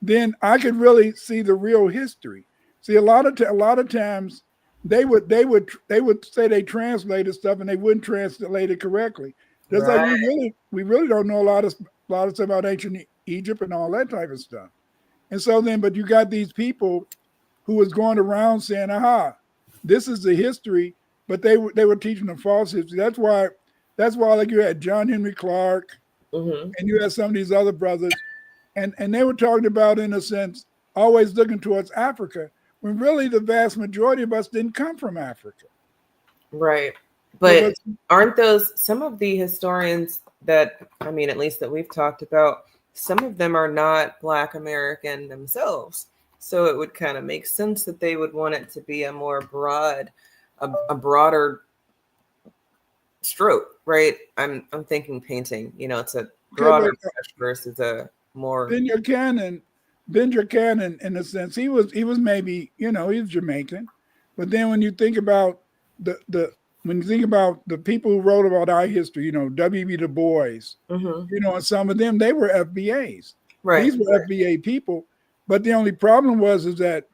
Then I could really see the real history. See, a lot of times they would say they translated stuff and they wouldn't translate it correctly. Just like we really don't know a lot of stuff about ancient Egypt and all that type of stuff. And so then, but you got these people who was going around saying, "Aha, this is the history," but they were teaching a false history. That's why like you had John Henry Clark, and you had some of these other brothers, and they were talking about, in a sense, always looking towards Africa, when really the vast majority of us didn't come from Africa. Right. But aren't those some of the historians that, I mean, at least that we've talked about, some of them are not Black American themselves. So it would kind of make sense that they would want it to be a more broader stroke, right? I'm thinking painting, it's a broader brush versus a more Benja Cannon, in a sense, he was maybe, he was Jamaican. But then when you think about the people who wrote about our history, W.B. Du Bois, and some of them, they were FBAs. Right. These were FBA people. But the only problem was that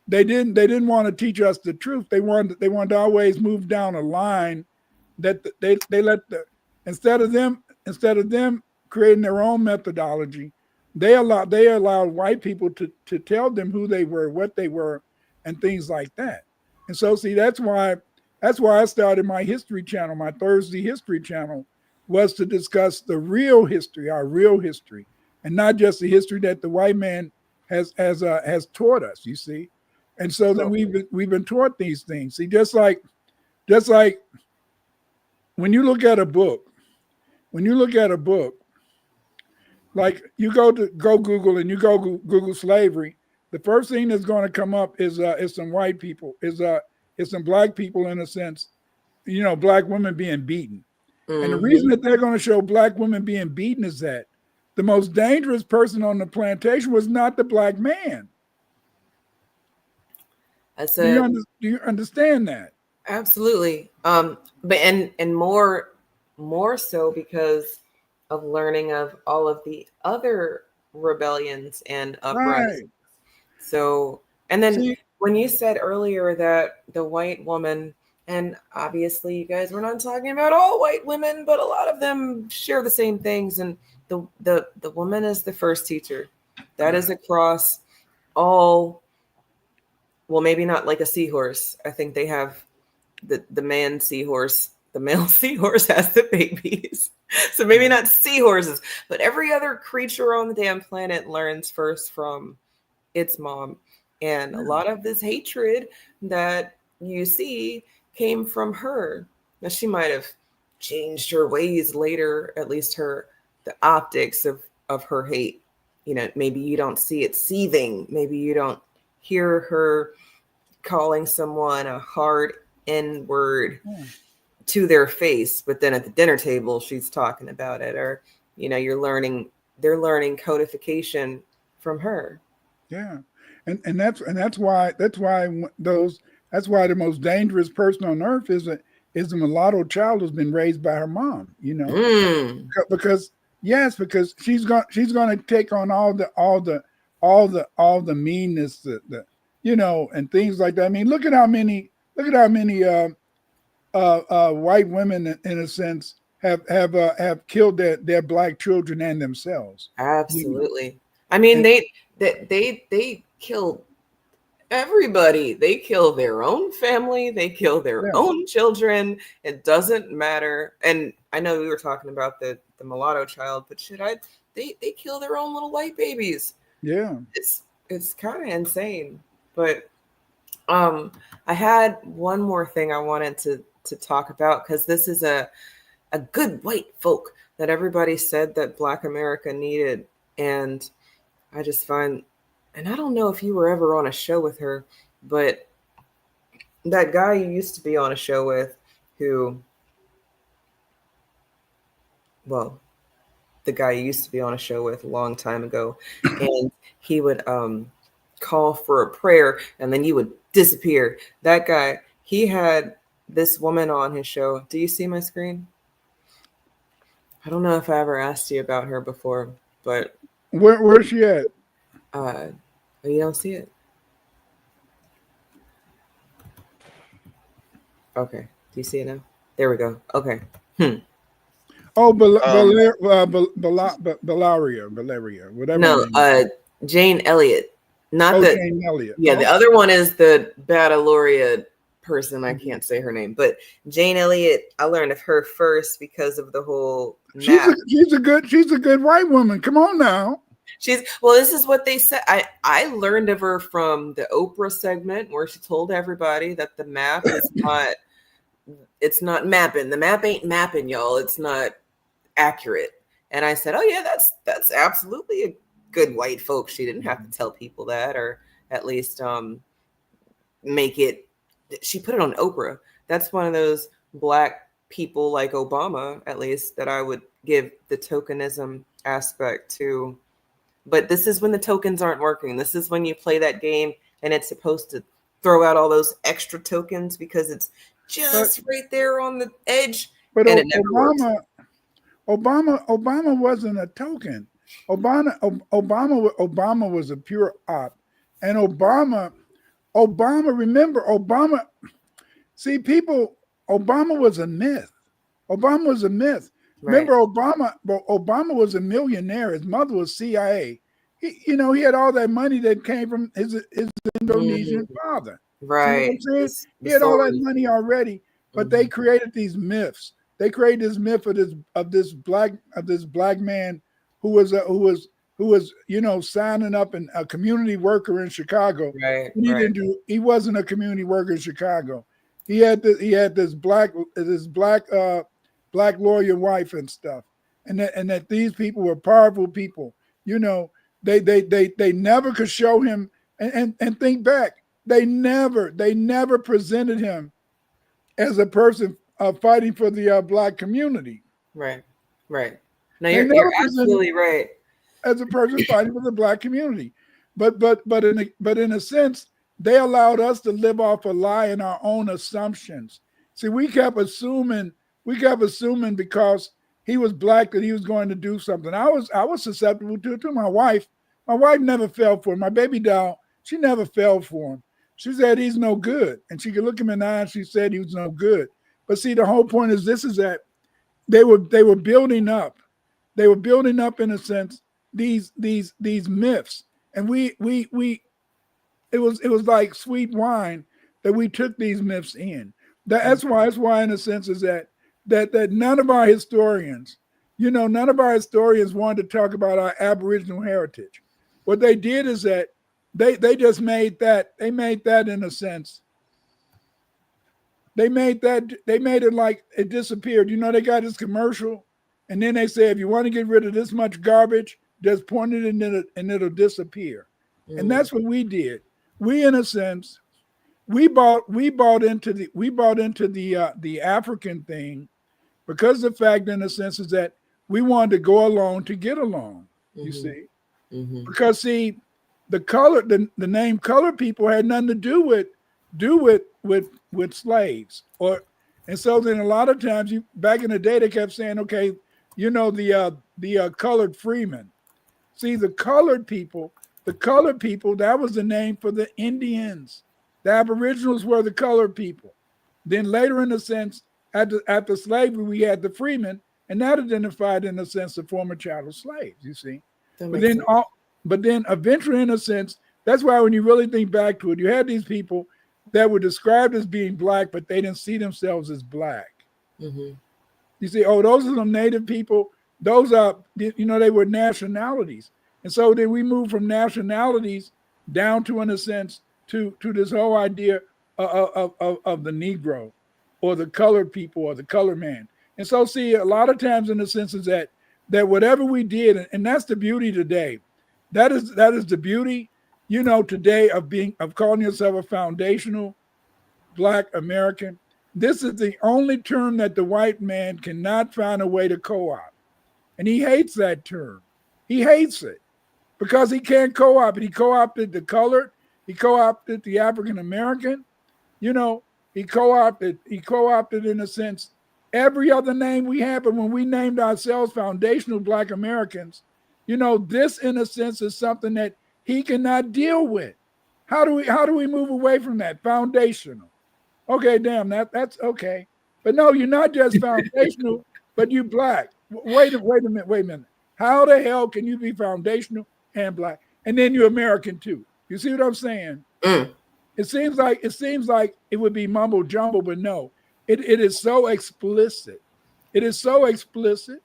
they didn't want to teach us the truth. They wanted to always move down a line that they let instead of them creating their own methodology, they allowed white people to tell them who they were, what they were, and things like that. And so, see, that's why I started my history channel, my Thursday history channel, was to discuss the real history, our real history, and not just the history that the white man has taught us. You see, and so then we've been taught these things. See, just like when you look at a book, like you go Google and you Google slavery, the first thing that's going to come up is some white people, is some Black people, in a sense, Black women being beaten. And the reason that they're going to show Black women being beaten is that the most dangerous person on the plantation was not the Black man. Do you understand that? Absolutely. But and more so because of learning of all of the other rebellions and uprisings. Right. So, and then when you said earlier that the white woman, and obviously you guys were not talking about all white women, but a lot of them share the same things. And the woman is the first teacher. That is across all. Well, maybe not like a seahorse. I think they have the man seahorse. The male seahorse has the babies. So maybe not seahorses, but every other creature on the damn planet learns first from its mom. And a lot of this hatred that you see came from her. Now, she might have changed her ways later, at least the optics of her hate. Maybe you don't see it seething. Maybe you don't hear her calling someone a hard N-word to their face, but then at the dinner table she's talking about it, or they're learning codification from her. Yeah, and that's why the most dangerous person on earth is is the mulatto child who's been raised by her mom. You know, because she's going to take on all the meanness, the you know, and things like that. I mean, look at how many white women, in a sense, have killed their black children and themselves. Absolutely. You know? I mean, they kill everybody. They kill their own family. They kill their own children. It doesn't matter. And I know we were talking about the mulatto child, but they kill their own little white babies. Yeah. It's kind of insane. But I had one more thing I wanted to talk about, because this is a good white folk that everybody said that Black America needed. And I just find, and I don't know if you were ever on a show with her, but that guy you used to be on a show with, the guy you used to be on a show with a long time ago, and he would call for a prayer and then you would disappear. That guy, he had this woman on his show. Do you see my screen? I don't know if I ever asked you about her before, but where's she at? You don't see it? Okay. Do you see it now? There we go. Okay. Oh, Valeria, whatever. No, Jane Elliott. Not Jane Elliott. Yeah, the other one is the baccalaureate person. I can't say her name, but Jane Elliott, I learned of her first because of the whole map. She's a good white woman. Come on now. This is what they said. I learned of her from the Oprah segment where she told everybody that the map is it's not mapping. The map ain't mapping, y'all. It's not accurate. And I said, oh yeah, that's absolutely a good white folk. She didn't have to tell people that, or at least make it. She put it on Oprah. That's one of those Black people like Obama, at least, that I would give the tokenism aspect to. But this is when the tokens aren't working. This is when you play that game and it's supposed to throw out all those extra tokens because it's just right there on the edge. But and it never works. Obama wasn't a token. Obama was a pure op. And Obama, remember, Obama was a myth. Obama was a myth. Right. Remember, Obama was a millionaire. His mother was CIA. He had all that money that came from his Indonesian father. Right. See what I'm saying? He had all that money already, but they created these myths. They created this myth of this black man who was signing up and a community worker in Chicago. Right. He wasn't a community worker in Chicago. He had this black lawyer wife and stuff, and that these people were powerful people. They never could show him and think back. They never presented him as a person fighting for the Black community. Right. No, you're absolutely right. As a person fighting for the Black community, but in a sense, they allowed us to live off a lie in our own assumptions. See, we kept assuming because he was Black that he was going to do something. I was susceptible to it too. My wife never fell for him. My baby doll, she never fell for him. She said he's no good, and she could look him in the eye and she said he was no good. But see, the whole point is that they were building up. They were building up, in a sense, these myths, and it was like sweet wine that we took these myths in. That's why, in a sense, is that none of our historians, wanted to talk about our Aboriginal heritage. What they did is that they just made that, in a sense, they made it like it disappeared. They got this commercial, and then they say, if you want to get rid of this much garbage, just point it and it'll disappear. And that's what we did. We, in a sense, we bought into the African thing, because the fact, in a sense, is that we wanted to go along to get along. You see, because see, the name colored people had nothing to do with slaves, or And so then a lot of times back in the day, they kept saying, okay, the colored freemen. See, the colored people, that was the name for the Indians. The Aboriginals were the colored people. Then later, in a sense, after slavery, we had the freemen, and that identified, in a sense, the former chattel slaves, you see. But then eventually, in a sense, that's why when you really think back to it, you had these people that were described as being black, but they didn't see themselves as black. Mm-hmm. You see, oh, those are the native people. Those are, they were nationalities. And so then we moved from nationalities down to, in a sense, to this whole idea of the Negro or the colored people or the colored man. And so, see, a lot of times, in the sense is that whatever we did, and that's the beauty today. That is the beauty, today of calling yourself a foundational Black American. This is the only term that the white man cannot find a way to co-opt. And he hates that term. He hates it because he can't co-opt it. He co-opted the colored, he co-opted the African American, he co-opted, in a sense, every other name we have. But when we named ourselves foundational Black Americans, this, in a sense, is something that he cannot deal with. How do we move away from that? Foundational. Okay, damn, that's okay. But no, you're not just foundational, but you Black. Wait a minute. How the hell can you be foundational and Black? And then you're American too. You see what I'm saying? Mm. It seems like it would be mumbo jumbo, but no, it is so explicit. It is so explicit.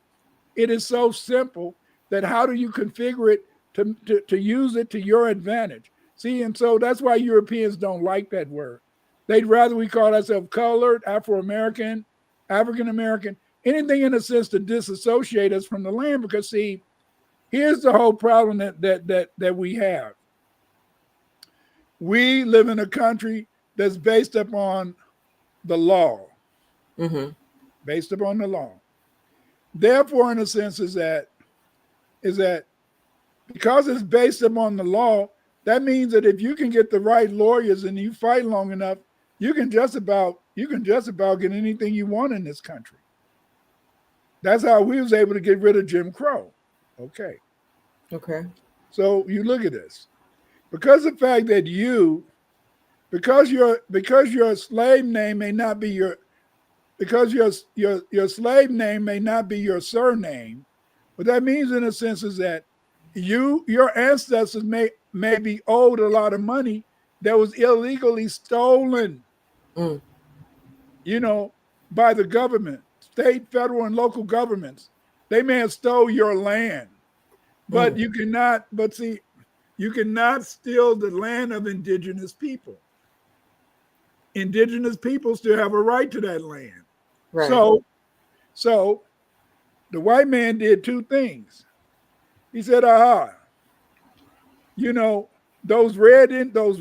It is so simple that how do you configure it to use it to your advantage? See, and so that's why Europeans don't like that word. They'd rather we call ourselves colored, Afro-American, African-American, anything in a sense to disassociate us from the land. Because see, here's the whole problem that we have. We live in a country that's based upon the law. Mm-hmm. Based upon the law. Therefore, in a sense, is that because it's based upon the law, that means that if you can get the right lawyers and you fight long enough, you can just about get anything you want in this country. That's how we was able to get rid of Jim Crow. Okay. So you look at this. Because the fact that because your slave name may not be your slave name may not be your surname, what that means in a sense is that your ancestors may be owed a lot of money that was illegally stolen, by the government, state, federal, and local governments. They may have stole your land, but you cannot steal the land of indigenous people. Indigenous people still have a right to that land. Right. So the white man did two things. He said, those red Indians,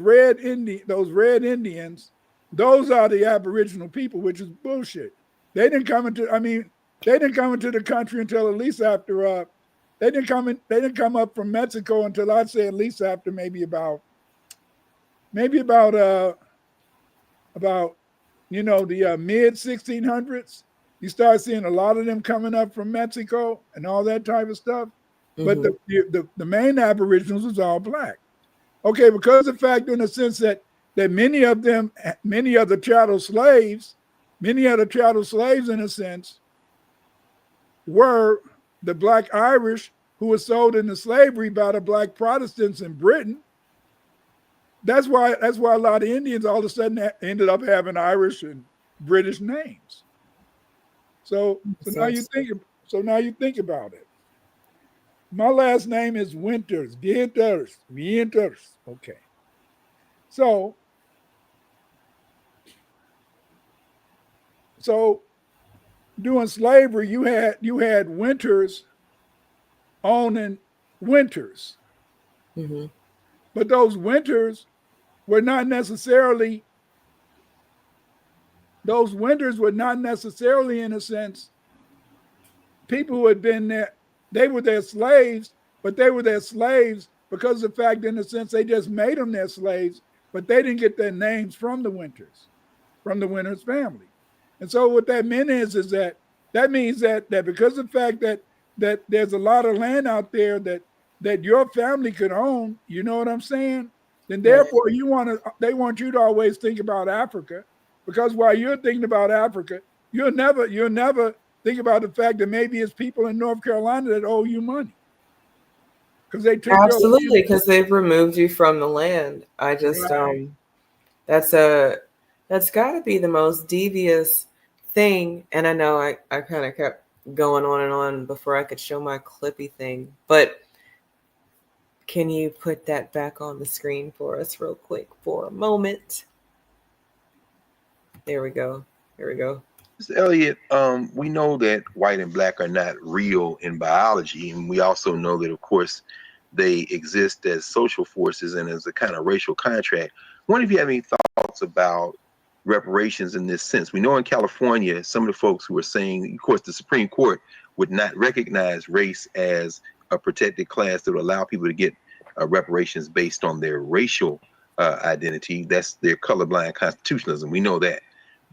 those are the Aboriginal people, which is bullshit. They didn't come into the country until at least after they didn't come up from Mexico until I'd say at least after maybe about the mid 1600s. You start seeing a lot of them coming up from Mexico and all that type of stuff. Mm-hmm. But the main Aboriginals was all Black. Okay, because of the fact, in the sense that many of the chattel slaves, in a sense, were the Black Irish who were sold into slavery by the Black Protestants in Britain. That's why a lot of Indians all of a sudden ended up having Irish and British names. So now you think about it. My last name is Winters. Okay. So during slavery, you had Winters owning Winters. Mm-hmm. But those Winters were not necessarily, in a sense, people who had been there. They were their slaves, but they were their slaves because of the fact, in a sense, they just made them their slaves, but they didn't get their names from the Winters family. And so what that meant is that means that because of the fact that there's a lot of land out there that your family could own, you know what I'm saying? Then therefore they want you to always think about Africa, because while you're thinking about Africa, you'll never think about the fact that maybe it's people in North Carolina that owe you money. Because they took absolutely, because they've removed you from the land. I just that's got to be the most devious thing. And I know I kind of kept going on and on before I could show my Clippy thing, but can you put that back on the screen for us real quick for a moment? There we go. Here we go. Mr. Elliott, we know that white and black are not real in biology, and we also know that, of course, they exist as social forces and as a kind of racial contract. I wonder if you have any thoughts about reparations in this sense. We know in California, some of the folks who are saying, of course, the Supreme Court would not recognize race as a protected class that would allow people to get reparations based on their racial identity. That's their colorblind constitutionalism. We know that.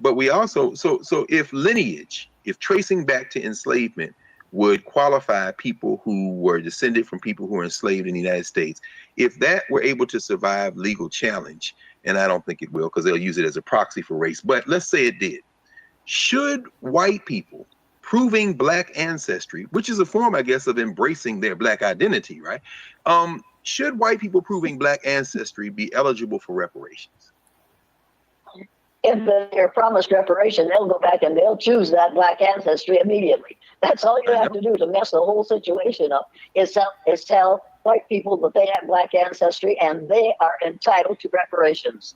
But we also, so if lineage, if tracing back to enslavement would qualify people who were descended from people who were enslaved in the United States, if that were able to survive legal challenge, and I don't think it will because they'll use it as a proxy for race, but let's say it did, should white people proving black ancestry, which is a form, I guess, of embracing their black identity, right? Should white people proving black ancestry be eligible for reparations? If they're promised reparation, they'll go back and they'll choose that black ancestry immediately. That's all you have to do to mess the whole situation up, is tell white people that they have black ancestry and they are entitled to reparations.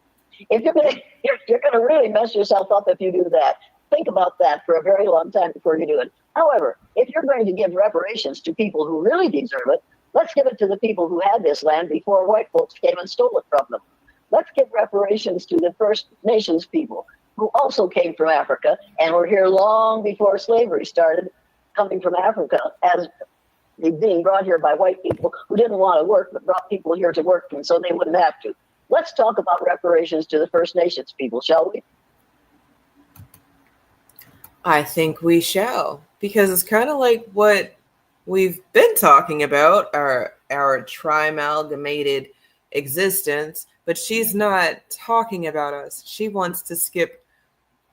If you're gonna really mess yourself up if you do that. Think about that for a very long time before you do it. However, if you're going to give reparations to people who really deserve it, let's give it to the people who had this land before white folks came and stole it from them. Let's give reparations to the First Nations people who also came from Africa and were here long before slavery started, coming from Africa as being brought here by white people who didn't want to work, but brought people here to work, and so they wouldn't have to. Let's talk about reparations to the First Nations people, shall we? I think we shall, because it's kind of like what we've been talking about, our triamalgamated existence, but she's not talking about us. She wants to skip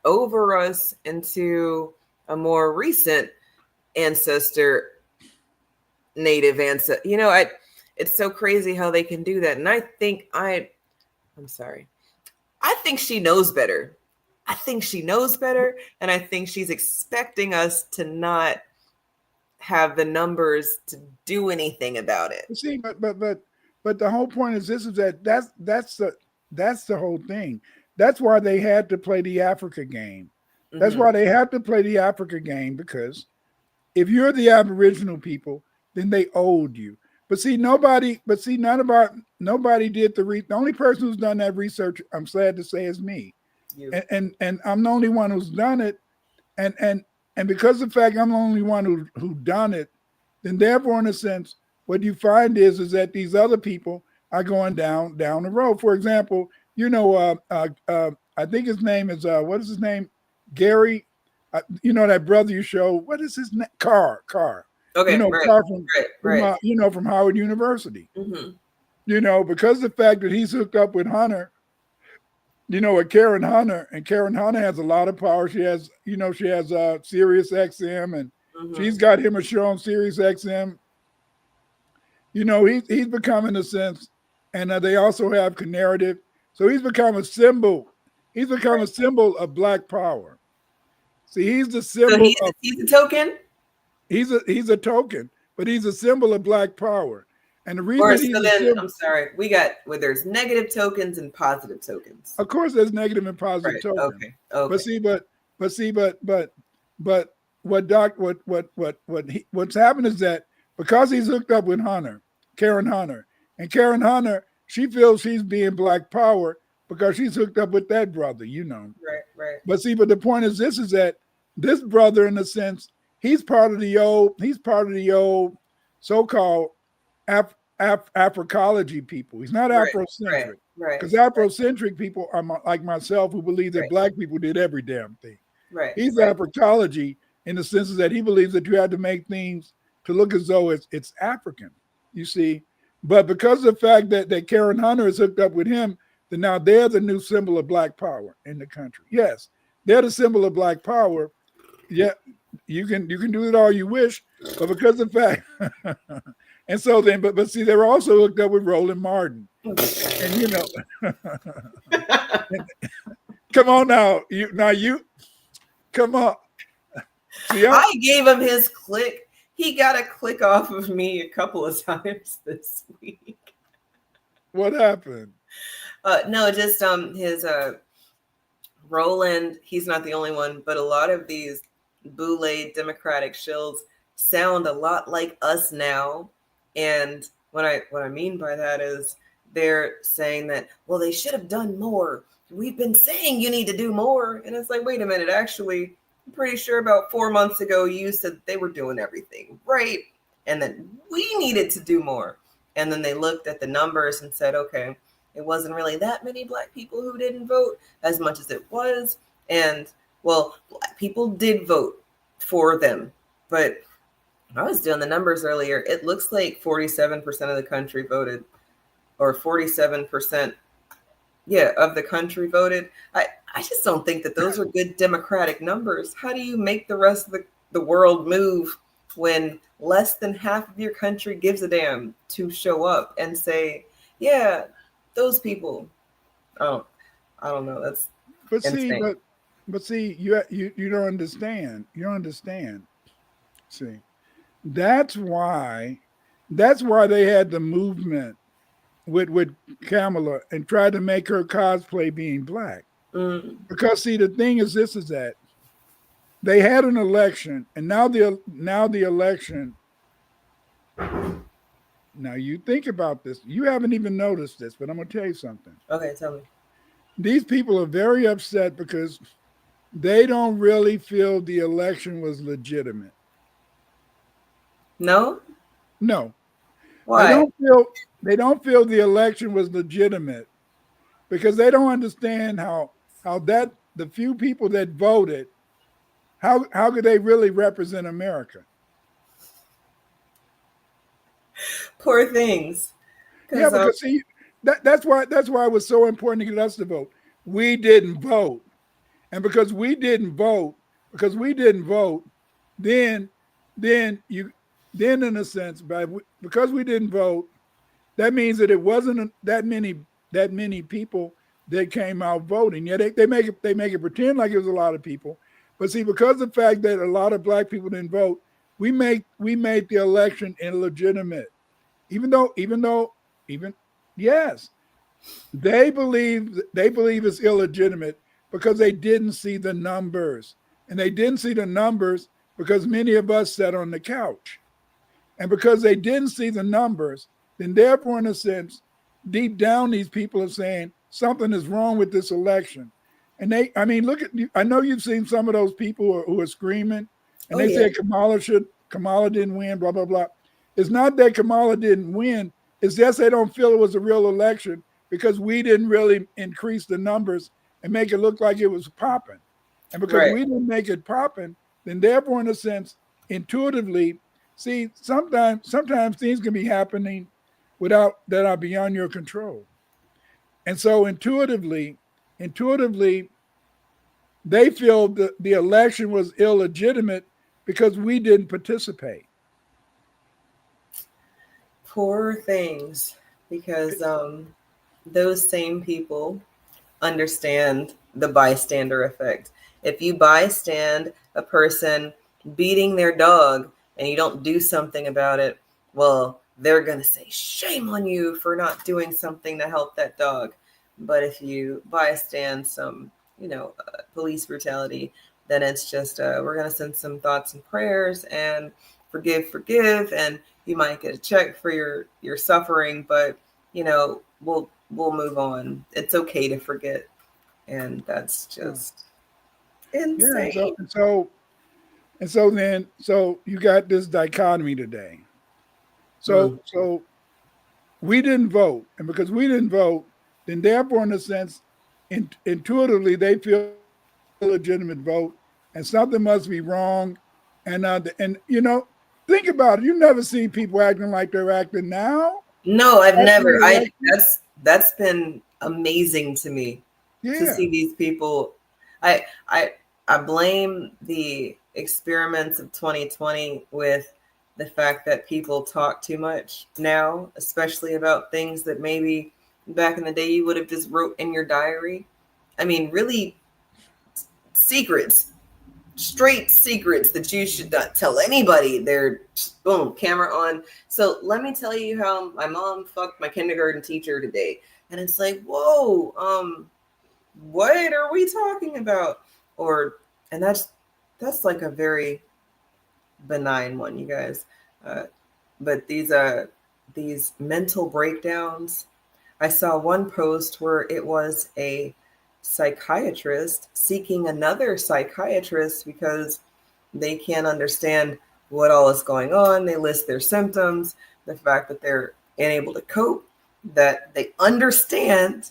over us into a more recent ancestor, native ancestor. You know, it's so crazy how they can do that. And I think I think she knows better. I think she knows better, and I think she's expecting us to not have the numbers to do anything about it. See, but the whole point is this: is that's the whole thing. That's why they had to play the Africa game. That's why they had to play the Africa game, because if you're the Aboriginal people, then they owed you. But see, nobody did the only person who's done that research, I'm sad to say, is me. And I'm the only one who's done it, and because of the fact I'm the only one who done it, then therefore, in a sense, what you find is that these other people are going down the road. For example, I think his name is what is his name? Gary. That brother you show. What is his name? Carr. Okay, Carr from Howard University. Because of the fact that he's hooked up with Hunter. With Karen Hunter, and Karen Hunter has a lot of power. She has Sirius XM, and she's got him a show on Sirius XM. He's become, in a sense, and they also have narrative. So he's become a symbol. He's become a symbol of Black power. See, he's the symbol. So he's a token. He's a token, but he's a symbol of Black power. And the reason I'm sorry, there's negative tokens and positive tokens. Of course, there's negative and positive tokens. Okay. But what's happened is that because he's hooked up with Karen Hunter, she feels she's being Black power because she's hooked up with that brother, Right. But the point is this: is that this brother, in a sense, he's part of the old so-called Africology people. He's not Afrocentric. Right. Because Afrocentric people are like myself, who believe that Black people did every damn thing. Right. He's right. Africology in the sense that he believes that you have to make things to look as though it's African, you see. But because of the fact that Karen Hunter is hooked up with him, then now they're the new symbol of Black power in the country. Yes, they're the symbol of Black power. Yeah, you can do it all you wish, but because of the fact, and so then, but see, they're also hooked up with Roland Martin, and you know, come on now, you come on. See, I gave him his click. He got a click off of me a couple of times this week. What happened? No, just his Roland. He's not the only one, but a lot of these boule Democratic shills sound a lot like us now. And what I mean by that is they're saying that, well, they should have done more. We've been saying you need to do more, and it's like, wait a minute, actually. I'm pretty sure about 4 months ago, you said they were doing everything right and that we needed to do more. And then they looked at the numbers and said, okay, it wasn't really that many Black people who didn't vote as much as it was. And, well, Black people did vote for them. But I was doing the numbers earlier. It looks like 47% of the country voted, or 47%. Yeah, of the country voted. I just don't think that those are good democratic numbers. How do you make the rest of the world move when less than half of your country gives a damn to show up and say, yeah, those people? Oh, I don't know. That's insane. But see, you don't understand. You don't understand. See, that's why they had the movement with Kamala and tried to make her cosplay being Black. Because see, the thing is that they had an election, and now the election. Now you think about this. You haven't even noticed this, but I'm gonna tell you something. Okay, tell me. These people are very upset because they don't really feel the election was legitimate. No? No. Why? They don't feel the election was legitimate because they don't understand how that the few people that voted, how could they really represent America? Poor things. Yeah, because see, that's why it was so important to get us to vote. We didn't vote, and because we didn't vote, then in a sense, because we didn't vote, that means that it wasn't that many people that came out voting. Yeah, they make it pretend like it was a lot of people, but see, because of the fact that a lot of Black people didn't vote, we made the election illegitimate. Yes, they believe it's illegitimate because they didn't see the numbers, and they didn't see the numbers because many of us sat on the couch, and because they didn't see the numbers, then therefore, in a sense, deep down, these people are saying something is wrong with this election. And look at you. I know you've seen some of those people who are screaming, and they say Kamala didn't win, blah, blah, blah. It's not that Kamala didn't win. It's just they don't feel it was a real election because we didn't really increase the numbers and make it look like it was popping. And because we didn't make it popping, then therefore, in a sense, intuitively, see, sometimes things can be happening that are beyond your control. And so intuitively, they feel that the election was illegitimate because we didn't participate. Poor things, because those same people understand the bystander effect. If you bystand a person beating their dog and you don't do something about it, well, they're going to say, shame on you for not doing something to help that dog. But if you bystand some, police brutality, then it's just, we're going to send some thoughts and prayers and forgive. And you might get a check for your suffering, but, we'll move on. It's okay to forget. And that's just insane. Yeah, so you got this dichotomy today. So we didn't vote, and because we didn't vote, then therefore, in a sense, intuitively they feel a legitimate vote, and something must be wrong. And you know, think about it. You never see people acting like they're acting now. No, I've After never. the election. That's been amazing to me to Yeah. see these people. I I blame the experiments of 2020 with the fact that people talk too much now, especially about things that maybe back in the day you would have just wrote in your diary. I mean, really secrets, straight secrets that you should not tell anybody. They're boom, camera on. So let me tell you how my mom fucked my kindergarten teacher today. And it's like, whoa, what are we talking about? And that's like a very benign one, you guys. But these mental breakdowns. I saw one post where it was a psychiatrist seeking another psychiatrist because they can't understand what all is going on. They list their symptoms, the fact that they're unable to cope, that they understand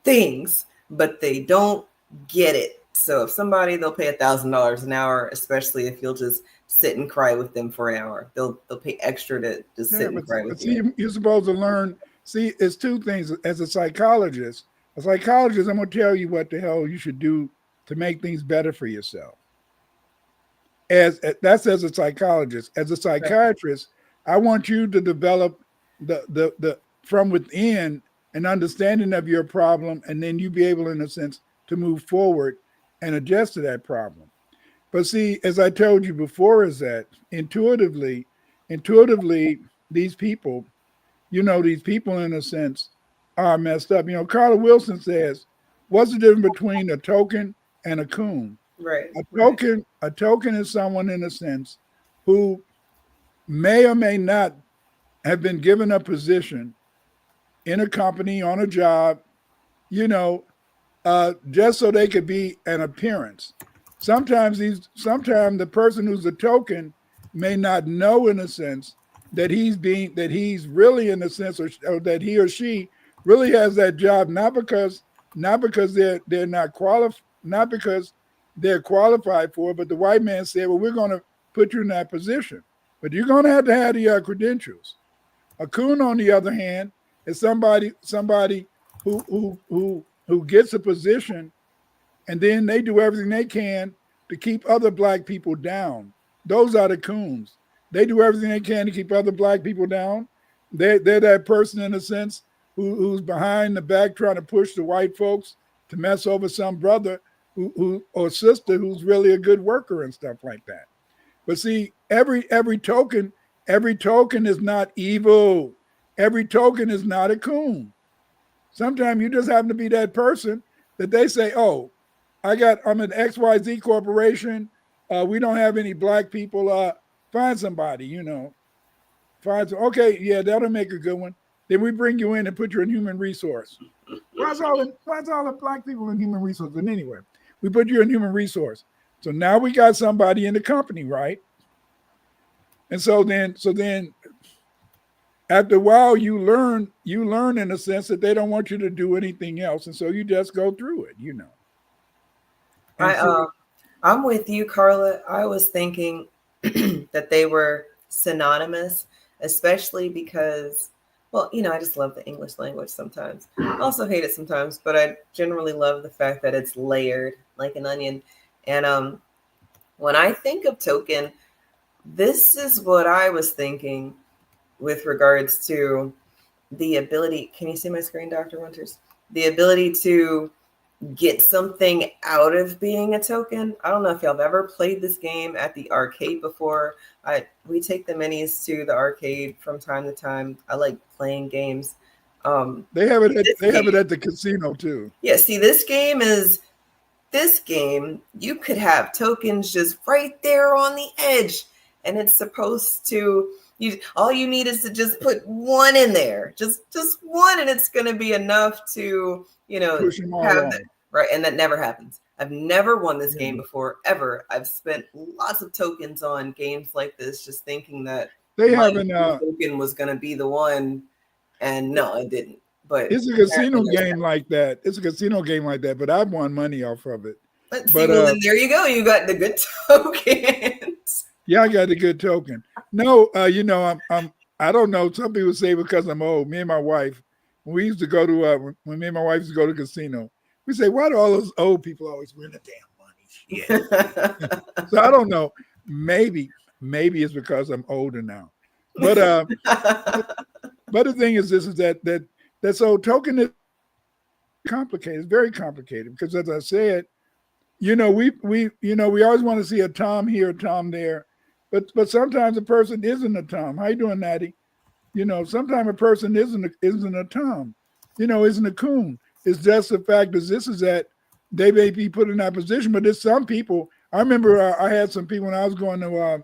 things, but they don't get it. So if somebody, they'll pay $1,000 an hour, especially if you'll just sit and cry with them for an hour. They'll pay extra to just sit and cry with you. You're supposed to learn. See, it's two things. As a psychologist, I'm going to tell you what the hell you should do to make things better for yourself. That's as a psychologist. As a psychiatrist, I want you to develop the from within an understanding of your problem, and then you be able, in a sense, to move forward and adjust to that problem. But see, as I told you before, is that intuitively, these people, in a sense, are messed up. Carla Wilson says, what's the difference between a token and a coon? Right. A token is someone, in a sense, who may or may not have been given a position in a company, on a job, just so they could be an appearance. Sometimes the person who's a token may not know, in a sense, that he's really, in a sense, or that he or she really has that job, not because they're not qualified, not because they're qualified for it, but the white man said, well, we're going to put you in that position, but you're going to have the credentials. A coon, on the other hand, is somebody who gets a position, and then they do everything they can to keep other black people down. Those are the coons. They do everything they can to keep other black people down. They're that person, in a sense, who's behind the back trying to push the white folks to mess over some brother who or sister who's really a good worker and stuff like that. But see, every token is not evil. Every token is not a coon. Sometimes you just happen to be that person that they say, oh, I'm an XYZ corporation. We don't have any black people. Find somebody, Okay, yeah, that'll make a good one. Then we bring you in and put you in human resource. Why's all the black people in human resource? But anyway, we put you in human resource. So now we got somebody in the company, right? And so then after a while, you learn in a sense that they don't want you to do anything else. And so you just go through it, I'm with you, Carla. I was thinking that they were synonymous, especially because, well, I just love the English language sometimes. I also hate it sometimes, but I generally love the fact that it's layered like an onion. And when I think of token, this is what I was thinking with regards to the ability. Can you see my screen, Dr. Winters? The ability to get something out of being a token. I don't know if y'all have ever played this game at the arcade before. We take the minis to the arcade from time to time. I like playing games. They have it at the casino too. Yeah, see, this game, you could have tokens just right there on the edge, and it's supposed to, all you need is to just put one in there, just one, and it's going to be enough to, have that, right? And that never happens. I've never won this game before, ever. I've spent lots of tokens on games like this, just thinking that token was going to be the one, and no, it didn't. But it's a casino game like that. But I've won money off of it. Let's But see. Well, then there you go. You got the good tokens. yeah, I got a good token. No, I don't know. Some people say because I'm old. Me and my wife, when we used to go to when me and my wife used to go to the casino, we say, why do all those old people always win the damn money? Shit. So I don't know. Maybe it's because I'm older now. But but the thing is this is that so token is complicated. It's very complicated because as I said, we always want to see a Tom here, a Tom there. But sometimes a person isn't a Tom. How you doing, Natty? Sometimes a person isn't a Tom, isn't a coon. It's just the fact that this is that they may be put in that position, but there's some people. I remember I had some people when I was going to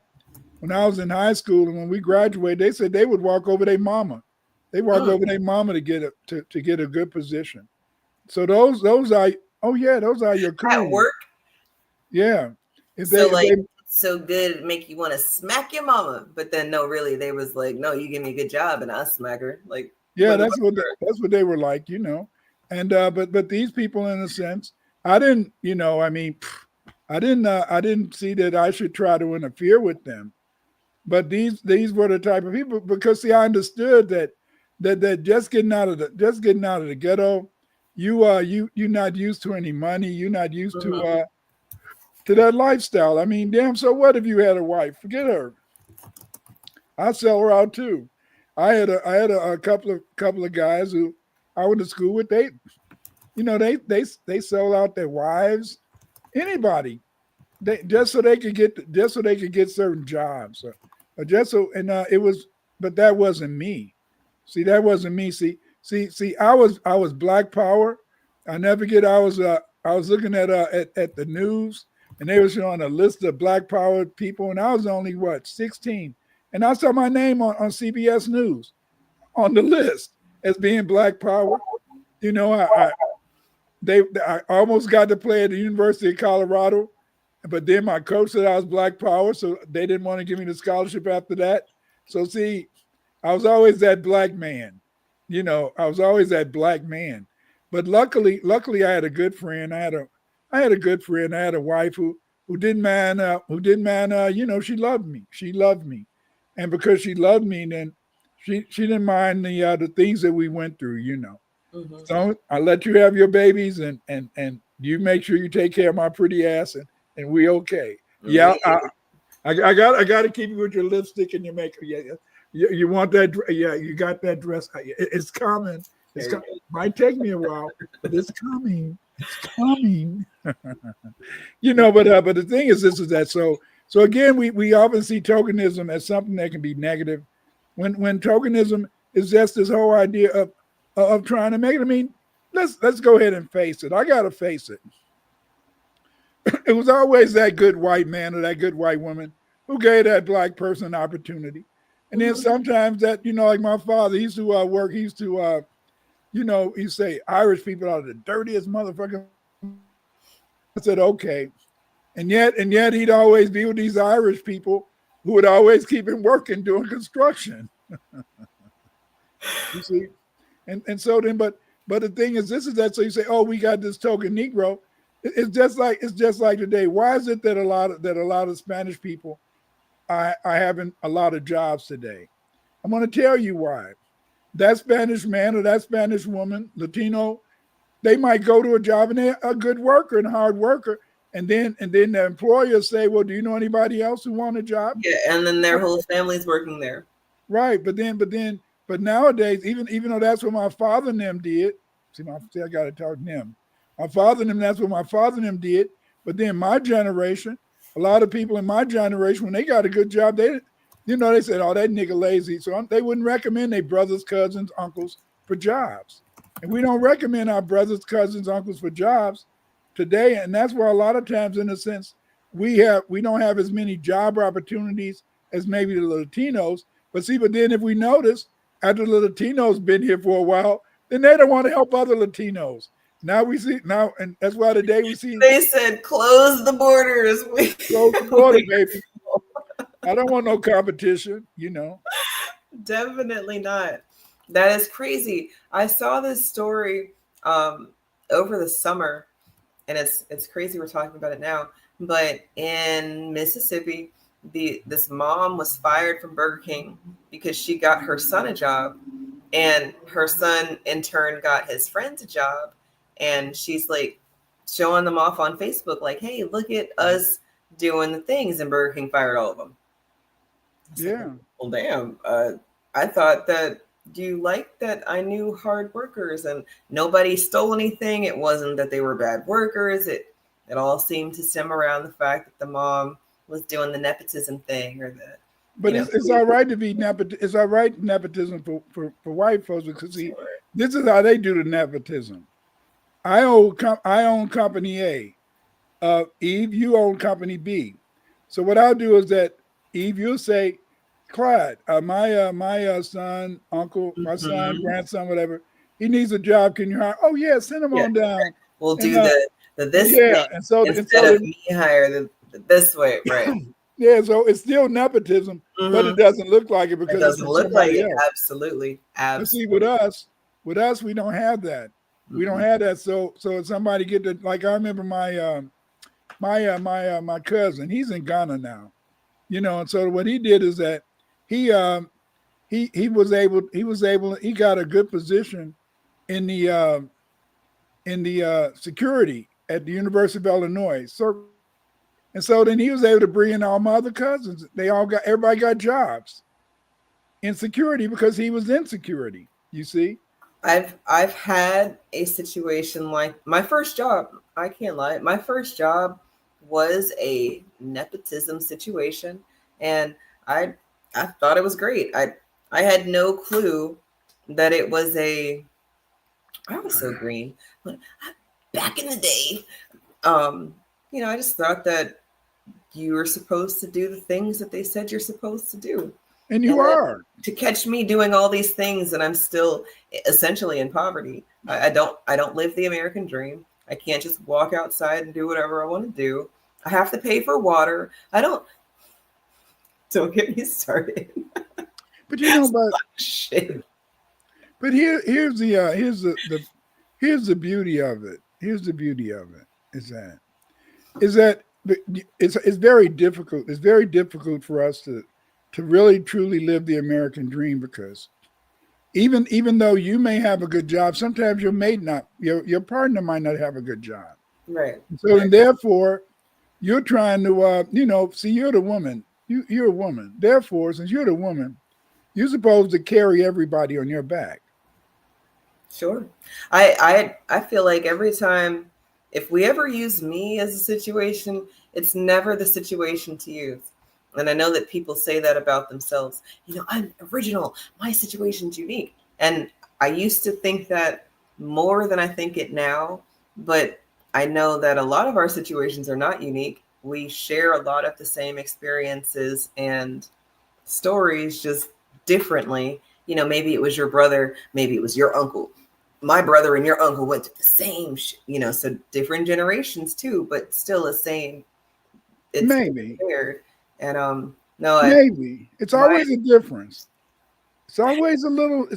when I was in high school and when we graduated, they said they would walk over their mama. They walk over their mama to get to get a good position. So those are those are your coons. At work. Yeah. So good it make you want to smack your mama, but then no, really, they was like, no, you give me a good job and I'll smack her. Like, yeah, that's what they were like, And but these people, in a sense, I didn't, I didn't see that I should try to interfere with them. But these were the type of people because see, I understood that just getting out of the ghetto, you're not used to any money, you're not used to that lifestyle. I mean, damn, so what if you had a wife? Forget her. I'd sell her out too. I had a couple of guys who I went to school with. They sold out their wives, anybody, just so they could get certain jobs. But that wasn't me. See, that wasn't me. See, I was Black Power. I never forget. I was looking at the news. And they were showing a list of Black Power people, and I was only 16, and I saw my name on CBS News on the list as being Black Power. I almost got to play at the University of Colorado, but then my coach said I was Black Power, so they didn't want to give me the scholarship after that. So see, I was always that black man. I was always that black man. But luckily, I had a good friend. I had a good friend. I had a wife who didn't mind. She loved me. She loved me, and because she loved me, then she didn't mind the things that we went through. So I let you have your babies, and you make sure you take care of my pretty ass, and we okay. Yeah, I got to keep you with your lipstick and your makeup. Yeah. You want that? Yeah, you got that dress. It's coming. It's coming. Might take me a while, but it's coming. It's coming. But the thing is, this is that. So again, we often see tokenism as something that can be negative, when tokenism is just this whole idea of trying to make it. I mean, let's go ahead and face it. I gotta face it. It was always that good white man or that good white woman who gave that black person an opportunity, and then sometimes that like my father, he used to work. He used to he say Irish people are the dirtiest motherfucker. I said, okay. And yet he'd always be with these Irish people who would always keep him working doing construction. You see? And so then, but the thing is, this is that. So you say, oh, we got this token Negro. It's just like today. Why is it that a lot of Spanish people are having a lot of jobs today? I'm going to tell you why. That Spanish man or that Spanish woman, Latino, they might go to a job and they're a good worker and a hard worker. And then the employers say, well, do you know anybody else who want a job? Yeah, and then their whole family's working there. Right. But nowadays, even though that's what my father and them did, I got to talk to them. My father and them, that's what my father and them did. But then my generation, a lot of people in my generation, when they got a good job, they said, oh, that nigga lazy. So they wouldn't recommend their brothers, cousins, uncles for jobs. And we don't recommend our brothers, cousins, uncles for jobs today. And that's why a lot of times, in a sense, we don't have as many job opportunities as maybe the Latinos. But then if we notice, after the Latinos been here for a while, then they don't want to help other Latinos. Now we see, and that's why today we see. They said, close the borders. Close the border, baby. I don't want no competition, Definitely not. That is crazy. I saw this story over the summer, and it's crazy we're talking about it now, but in Mississippi, this mom was fired from Burger King because she got her son a job, and her son in turn got his friends a job, and she's like showing them off on Facebook, like, hey, look at us doing the things, and Burger King fired all of them. Yeah. Like, well, damn. I thought that you liked that I knew hard workers and nobody stole anything. It wasn't that they were bad workers. It all seemed to stem around the fact that the mom was doing the nepotism thing, or the. But it's all right to be it's all right nepotism for white folks, because see, this is how they do the nepotism. I own company A. Eve, you own company B. So what I'll do is that Eve, you'll say, Clyde, my son, uncle, my son, grandson, whatever, he needs a job. Can you hire? Oh yeah, send him on down. We'll do the this yeah, thing instead of me hire this way, right? Yeah, so it's still nepotism, but it doesn't look like it because it doesn't look like it. Else. Absolutely. But see, with us, we don't have that. We don't have that. So if somebody get the, like, I remember my cousin, he's in Ghana now, and so what he did is that he got a good position in the security at the University of Illinois. And so then he was able to bring in all my other cousins. Everybody got jobs in security because he was in security. You see? I've had a situation like my first job. I can't lie. My first job was a nepotism situation, and I thought it was great. I had no clue that it was I was so green. Back in the day, I just thought that you were supposed to do the things that they said you're supposed to do. And you are. To catch me doing all these things, and I'm still essentially in poverty. I don't live the American dream. I can't just walk outside and do whatever I want to do. I have to pay for water. Don't get me started. But shit. But here's the beauty of it. Here's the beauty of it is that it's very difficult. It's very difficult for us to really truly live the American dream, because even though you may have a good job, sometimes your partner might not have a good job. Right. So and therefore you're trying to see, you're the woman. You're a woman. Therefore, since you're the woman, you're supposed to carry everybody on your back. Sure. I feel like every time, if we ever use me as a situation, it's never the situation to use. And I know that people say that about themselves. I'm original. My situation's unique. And I used to think that more than I think it now. But I know that a lot of our situations are not unique. We share a lot of the same experiences and stories, just differently. Maybe it was your brother. Maybe it was your uncle. My brother and your uncle went through the same, so different generations too, but still the same. It's maybe weird. And maybe it's always a difference. It's always a little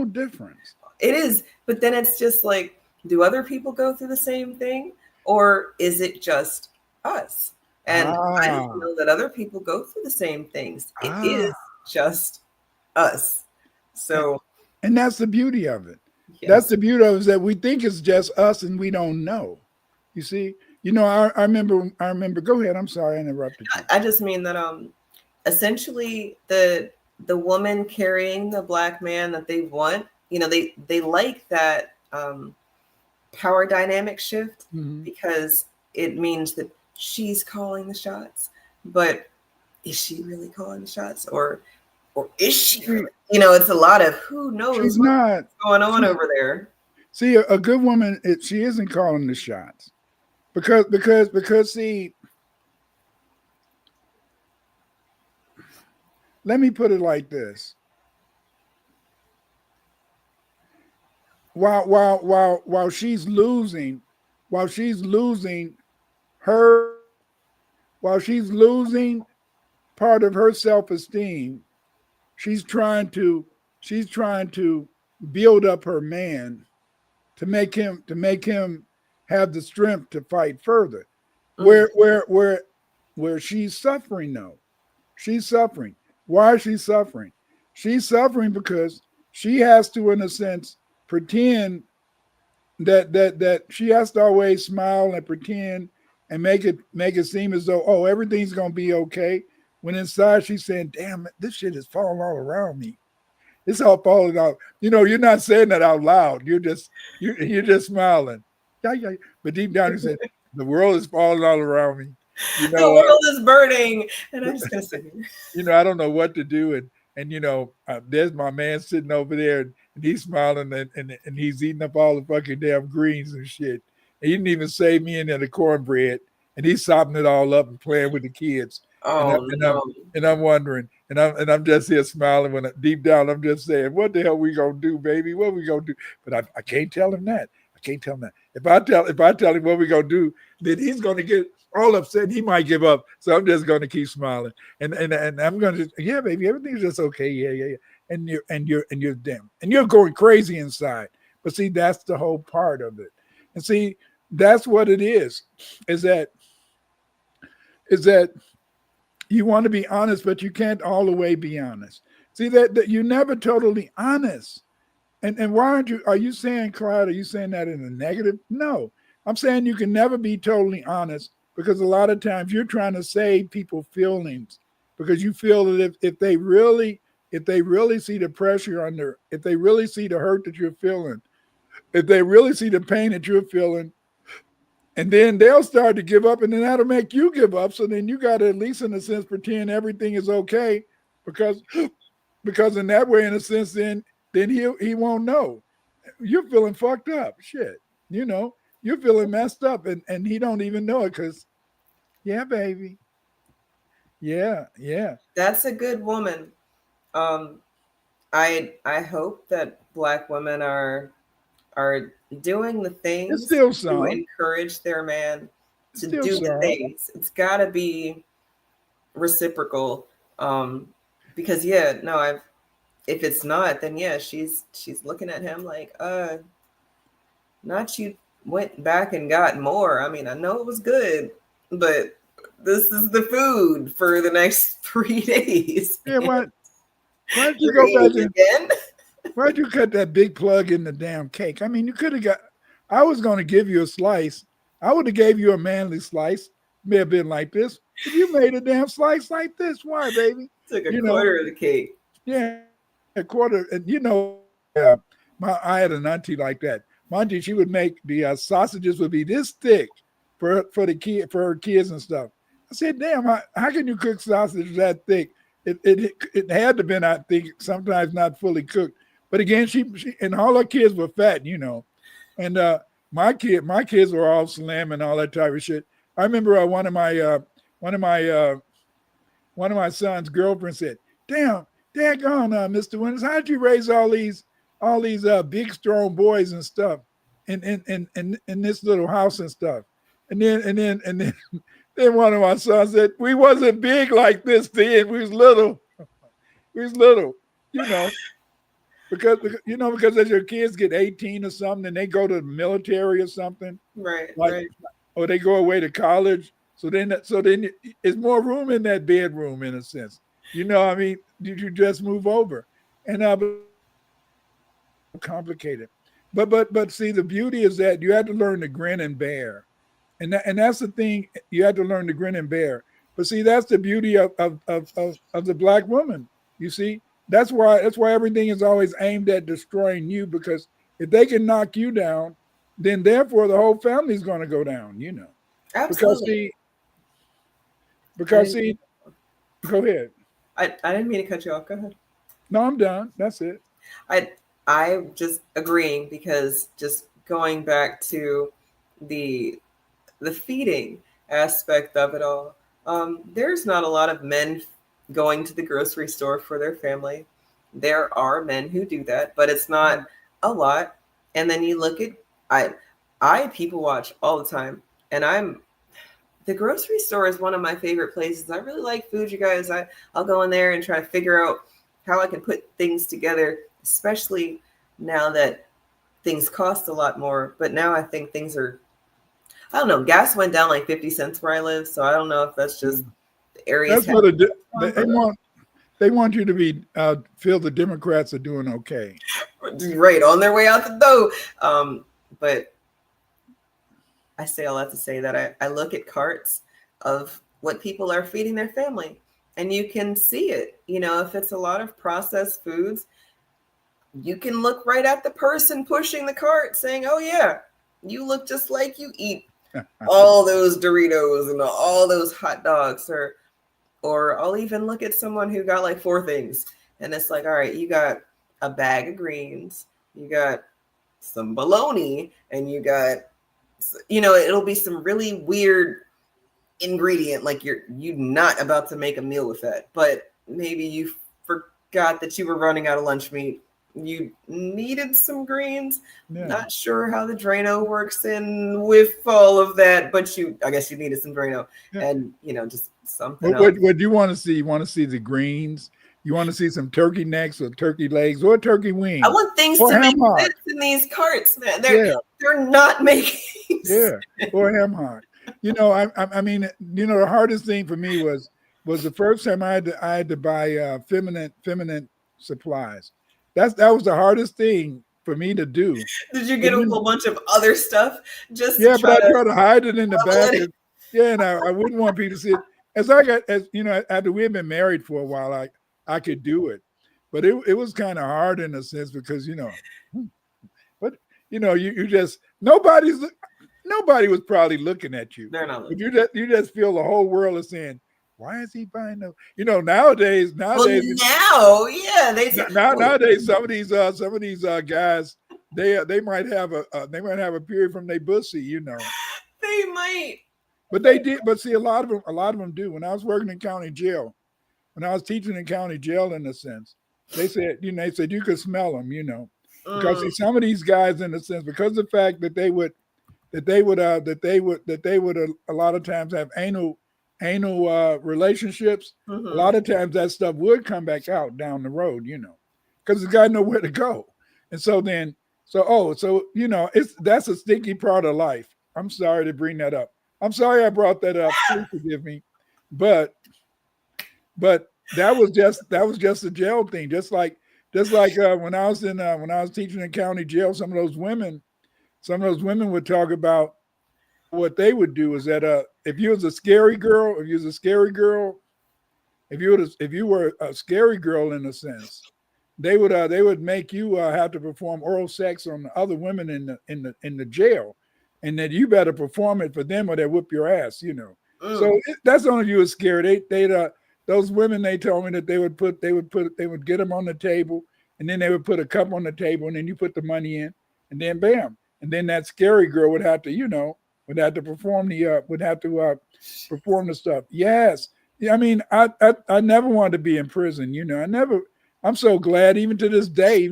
difference. It is, but then it's just like, do other people go through the same thing, or is it just us? And I don't know that other people go through the same things. It is just us. So, and that's the beauty of it. Yes. That's the beauty of it, is that we think it's just us and we don't know. You see, I remember. Go ahead. I'm sorry, I interrupted you. I just mean that essentially the woman carrying the black man that they want, they like that power dynamic shift, because it means that she's calling the shots. But is she really calling the shots, or is she? It's a lot of who knows what's going on over there. See, a good woman, she isn't calling the shots, because see, let me put it like this. While she's losing part of her self-esteem, she's trying to build up her man to make him have the strength to fight further. Where she's suffering though. She's suffering. Why is she suffering? She's suffering because she has to, in a sense, pretend that she has to always smile and pretend and make it seem as though, oh, everything's gonna be okay. When inside she's saying, damn, this shit is falling all around me. It's all falling out. You're not saying that out loud. You're just smiling. Yeah, yeah. But deep down you said, the world is falling all around me. The world is burning, and I'm just gonna sit here. I don't know what to do, and there's my man sitting over there, and he's smiling, and he's eating up all the fucking damn greens and shit. And he didn't even save me any of the cornbread, and he's sopping it all up and playing with the kids. And I'm wondering, and I'm just here smiling when deep down I'm just saying, what the hell we gonna do, baby? What we gonna do? But I can't tell him that. I can't tell him that. If I tell him what we gonna do, then he's gonna get all upset. He might give up. So I'm just gonna keep smiling, and I'm gonna just, yeah, baby, everything's just okay. Yeah. And you're damn, and you're going crazy inside. But see, that's the whole part of it. And see, that's what it is that you want to be honest, but you can't all the way be honest. See that you're never totally honest. And why are you saying, Clyde, are you saying that in a negative? No, I'm saying you can never be totally honest, because a lot of times you're trying to save people's feelings, because you feel that if they really see the pressure if they really see the hurt that you're feeling, if they really see the pain that you're feeling, and then they'll start to give up, and then that'll make you give up. So then you got to, at least in a sense, pretend everything is okay, because in that way, in a sense, then he won't know. You're feeling fucked up. Shit. You're feeling messed up, and he don't even know it, because, yeah, baby. Yeah. That's a good woman. I hope that Black women are doing the things to encourage their man to do the things. It's got to be reciprocal, because if it's not, then she's looking at him like, not you went back and got more. I mean, I know it was good, but this is the food for the next 3 days. Yeah, why'd you go back again? Why'd you cut that big plug in the damn cake? I mean, you could have I was going to give you a slice. I would have gave you a manly slice. May have been like this. If you made a damn slice like this, why, baby? Took a quarter of the cake. Yeah, a quarter. And I had an auntie like that. My auntie, she would make the sausages would be this thick for her kids and stuff. I said, damn, how can you cook sausage that thick? It had to been, I think, sometimes not fully cooked. But again, she and all her kids were fat, and my kids were all slim and all that type of shit. I remember one of my son's girlfriends said, "Damn, daggone, Mr. Winters, how'd you raise all these big strong boys and stuff in this little house and stuff?" And then one of my sons said, "We wasn't big like this then. We was little. Because as your kids get 18 or something, and they go to the military or something, right, or they go away to college. So then it's more room in that bedroom, in a sense. I mean, you just move over, and complicated. But see, the beauty is that you have to learn to grin and bear. And that's the thing. You have to learn to grin and bear. But see, that's the beauty of the Black woman. You see, that's why everything is always aimed at destroying you, because if they can knock you down, then therefore the whole family is going to go down. Absolutely. Because go ahead. I didn't mean to cut you off. Go ahead. No, I'm done. That's it. I'm just agreeing, because just going back to the feeding aspect of it all, there's not a lot of men going to the grocery store for their family. There are men who do that, but it's not a lot. And then you look at, I people watch all the time, and the grocery store is one of my favorite places. I really like food, you guys. I'll go in there and try to figure out how I can put things together, especially now that things cost a lot more. But now I think things are I don't know. Gas went down like 50 cents where I live, so I don't know if that's just the areas. That's what they want you to be feel the Democrats are doing okay. Right, on their way out the door. But I say all that to say that I look at carts of what people are feeding their family, and you can see it. You know, if it's a lot of processed foods, you can look right at the person pushing the cart saying, oh yeah, you look just like you eat all those Doritos and all those hot dogs. Or I'll even look at someone who got like 4 things, and it's like, all right, you got a bag of greens, you got some bologna, and you got, you know, it'll be some really weird ingredient, like you're not about to make a meal with that, but maybe you forgot that you were running out of lunch meat. You needed some greens. Yeah. Not sure how the Drano works in with all of that, but I guess you needed some Drano. Yeah. And, you know, just something else. What do you want to see? You want to see the greens? You want to see some turkey necks or turkey legs or turkey wings? I want things to make sense in these carts, man. They're not making sense. Or ham hock. You know, I mean, you know, the hardest thing for me was the first time I had to buy feminine supplies. That was the hardest thing for me to do. Did you get a whole bunch of other stuff? But I try to hide it in the back. And I wouldn't want people to see it. After we had been married for a while, I could do it, but it was kind of hard in a sense because, you know, but you know, you just nobody was probably looking at you. They're not looking. You just feel the whole world is saying, why is he buying those? You know, nowadays, nowadays, some of these guys, they might have a period from their bussy, you know. They might. But they did. But see, a lot of them do. When I was working in county jail, when I was teaching in county jail, in a sense, they said you could smell them, you know, because see, some of these guys, in a sense, because of the fact that they would a lot of times have anal relationships. Mm-hmm. A lot of times that stuff would come back out down the road, you know, because the guy know where to go. And so you know, that's a sticky part of life. I'm sorry to bring that up. I'm sorry I brought that up. Please forgive me, but that was just a jail thing. Just like when I was teaching in county jail, some of those women would talk about what they would do is that if you were a scary girl in a sense, they would make you have to perform oral sex on the other women in the jail, and that you better perform it for them or they whip your ass, you know. So that's only if you were scared. Those women, they told me that they would get them on the table, and then they would put a cup on the table, and then you put the money in, and then bam, and then that scary girl would have to perform perform the stuff. Yes, I mean, I never wanted to be in prison, you know. I'm so glad, even to this day,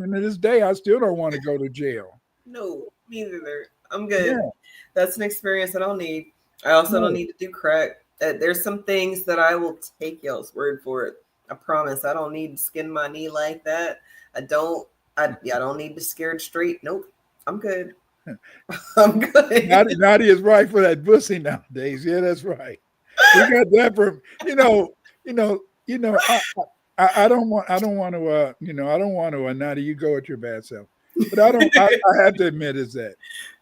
I still don't want to go to jail. No, me neither. I'm good. Yeah. That's an experience I don't need. I also don't need to do crack. There's some things that I will take y'all's word for it. I promise. I don't need to skin my knee like that. I don't need to scared straight. Nope. I'm good. I'm good. Nadia's right for that pussy nowadays. Yeah, that's right. We got that from I don't want to Nadia, you go with your bad self. But I have to admit is that,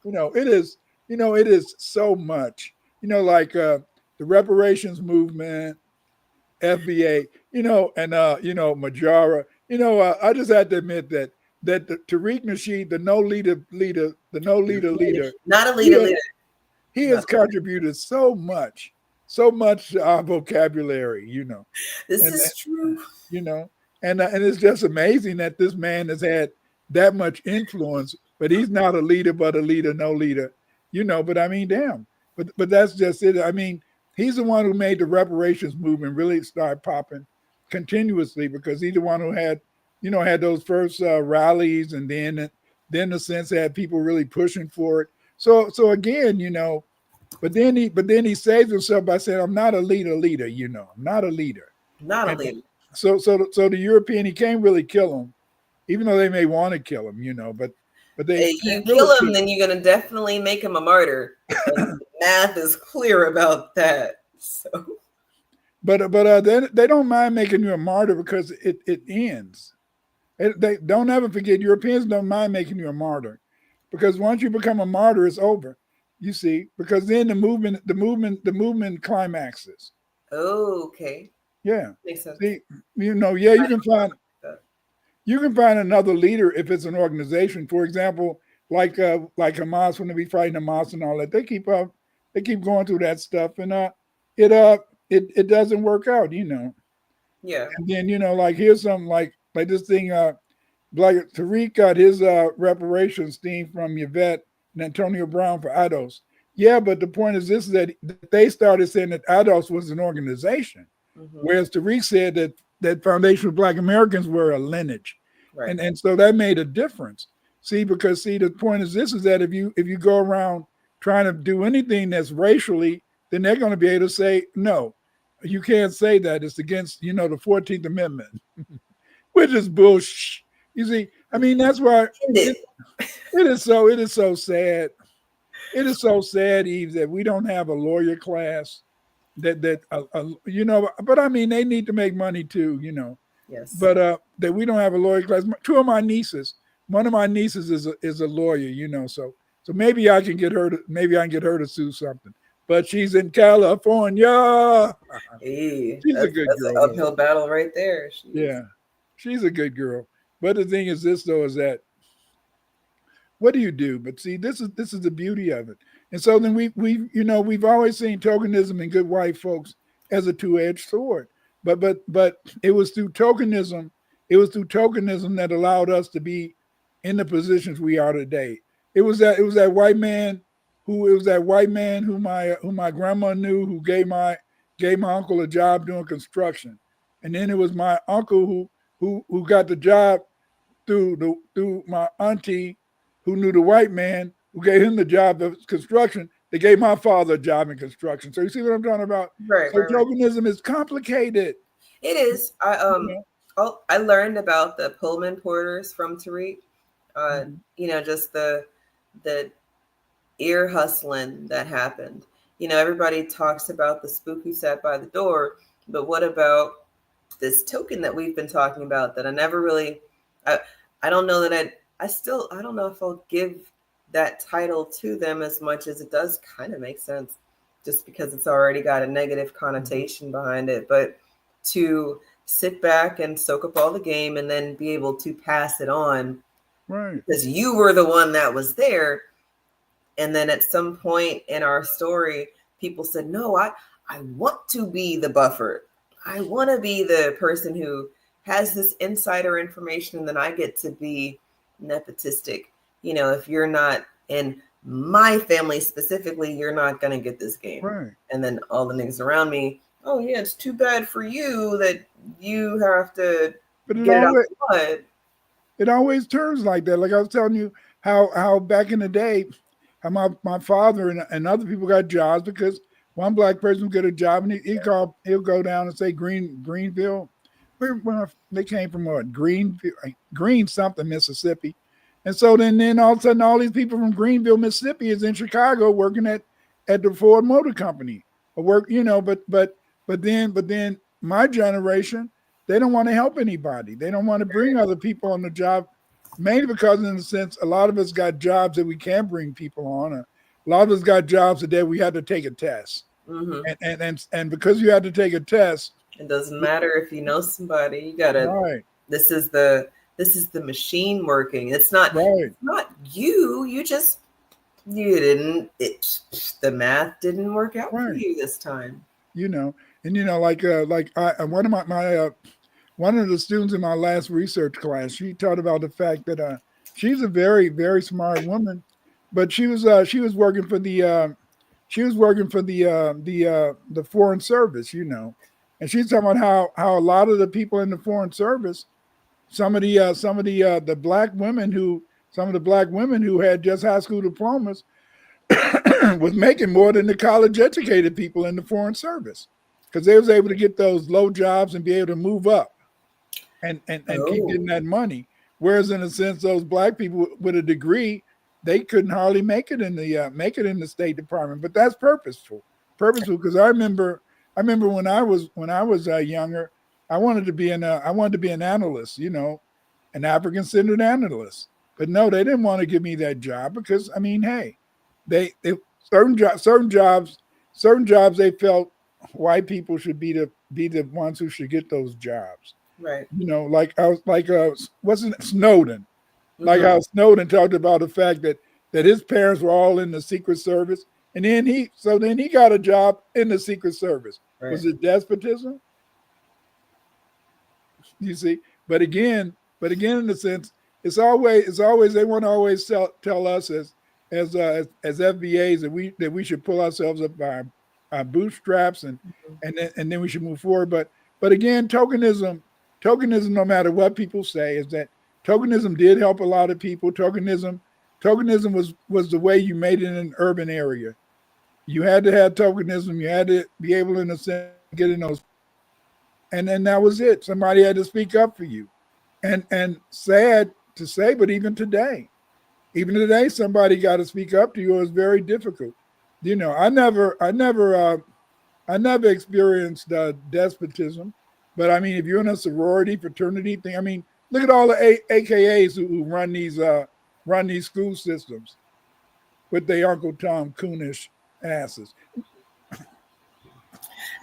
it is so much, like the reparations movement, FBA, and Majara, I just had to admit that the Tariq Nasheed, the no leader, not a leader. He has contributed so much to our vocabulary, This is true. And it's just amazing that this man has had that much influence, but he's not a leader, but a leader, no leader, but I mean, damn, but that's just it. I mean, he's the one who made the reparations movement really start popping continuously, because he's the one who had those first rallies, and then the sense had people really pushing for it. So again, but then he saves himself by saying, I'm not a leader, I'm not a leader. Not a leader. So the European, he can't really kill him, even though they may want to kill him, but they you kill him, then you're gonna definitely make him a martyr. math is clear about that. So, but they don't mind making you a martyr because it ends. They don't ever forget. Europeans don't mind making you a martyr, because once you become a martyr, it's over. You see, because then the movement climaxes. okay. Yeah. Makes sense. See, you can find another leader if it's an organization. For example, like Hamas, when they be fighting Hamas and all that, they keep going through that stuff, and it doesn't work out, Yeah. And then like here's something like this thing. Like Tariq got his reparations theme from Yvette and Antonio Brown for ADOS. Yeah, but the point is this: is that they started saying that ADOS was an organization, whereas Tariq said that Foundation of Black Americans were a lineage, Right. and so that made a difference. Because the point is this: is that if you go around trying to do anything that's racially, then they're going to be able to say no, you can't say that. It's against the 14th Amendment, which is bullshit. You see, I mean, that's why it is so sad. It is so sad, Eve, that we don't have a lawyer class but I mean, they need to make money too, Yes. But that we don't have a lawyer class. Two of my nieces, one of my nieces is a lawyer, so maybe I can get her to sue something. But she's in California. Hey, She's a good girl. That's an uphill battle right there. Yeah, she's a good girl. But the thing is this, though, is that what do you do? But see, this is the beauty of it. And so then we've always seen tokenism and good white folks as a two-edged sword. But it was through tokenism, that allowed us to be in the positions we are today. It was that white man who my grandma knew, who gave my uncle a job doing construction. And then it was my uncle who got the job through my auntie, who knew the white man who gave him the job of construction. They gave my father a job in construction. So you see what I'm talking about? Right. So tokenism is complicated. It is. I learned about the Pullman porters from Tariq. Just the ear hustling that happened. Everybody talks about the spook who sat by the door, but what about this token that we've been talking about that I never really, I don't know that I don't know if I'll give that title to them as much as it does kind of make sense, just because it's already got a negative connotation behind it. But to sit back and soak up all the game and then be able to pass it on, right? Because you were the one that was there. And then at some point in our story, people said, no, I want to be the buffer. I want to be the person who has this insider information, and then I get to be nepotistic. If you're not in my family specifically, you're not going to get this game. Right. And then all the niggas around me, oh yeah, it's too bad for you that you have to get it out of blood. It always turns like that. Like I was telling you how back in the day, how my father and other people got jobs because one black person would get a job and he'll go down and say Greenville. Where they came from, what, Green something, Mississippi. And so then all of a sudden all these people from Greenville, Mississippi is in Chicago working at the Ford Motor Company. But then my generation, they don't want to help anybody. They don't want to bring other people on the job, mainly because in a sense, a lot of us got jobs that we can't bring people on. A lot of us got jobs that we had to take a test. Mm-hmm. And because you had to take a test, it doesn't matter if you know somebody. You gotta. Right. This is the machine working. It's not. Right. It's not you. You didn't. The math didn't work out for you this time. Like one of my one of the students in my last research class, she talked about the fact that she's a very, very smart woman, but she was working for the Foreign Service, and she's talking about how a lot of the people in the Foreign Service, some of the black women who had just high school diplomas was making more than the college educated people in the Foreign Service, because they was able to get those low jobs and be able to move up and keep getting that money. Whereas in a sense, those black people with a degree, they couldn't hardly make it in the State Department. But that's purposeful because I remember when I was younger, I wanted to be an analyst, an African-centered analyst. But no, they didn't want to give me that job because I mean, hey, they certain jobs they felt white people should be the ones who should get those jobs. Right. Wasn't Snowden? Like how Snowden talked about the fact that his parents were all in the Secret Service, and then he got a job in the Secret Service. Right. Was it despotism? You see, but again, in a sense, it's always they want to always tell us as FBAs that we should pull ourselves up by our bootstraps and then we should move forward. But again, tokenism, no matter what people say, is that tokenism did help a lot of people. Tokenism was the way you made it in an urban area. You had to have tokenism. You had to be able, in a sense, get in those. And then that was it. Somebody had to speak up for you. And sad to say, but even today, somebody got to speak up to you. It was very difficult. I never experienced despotism, but I mean, if you're in a sorority, fraternity thing, I mean, look at all the AKAs who run these school systems with their Uncle Tom Coonish asses.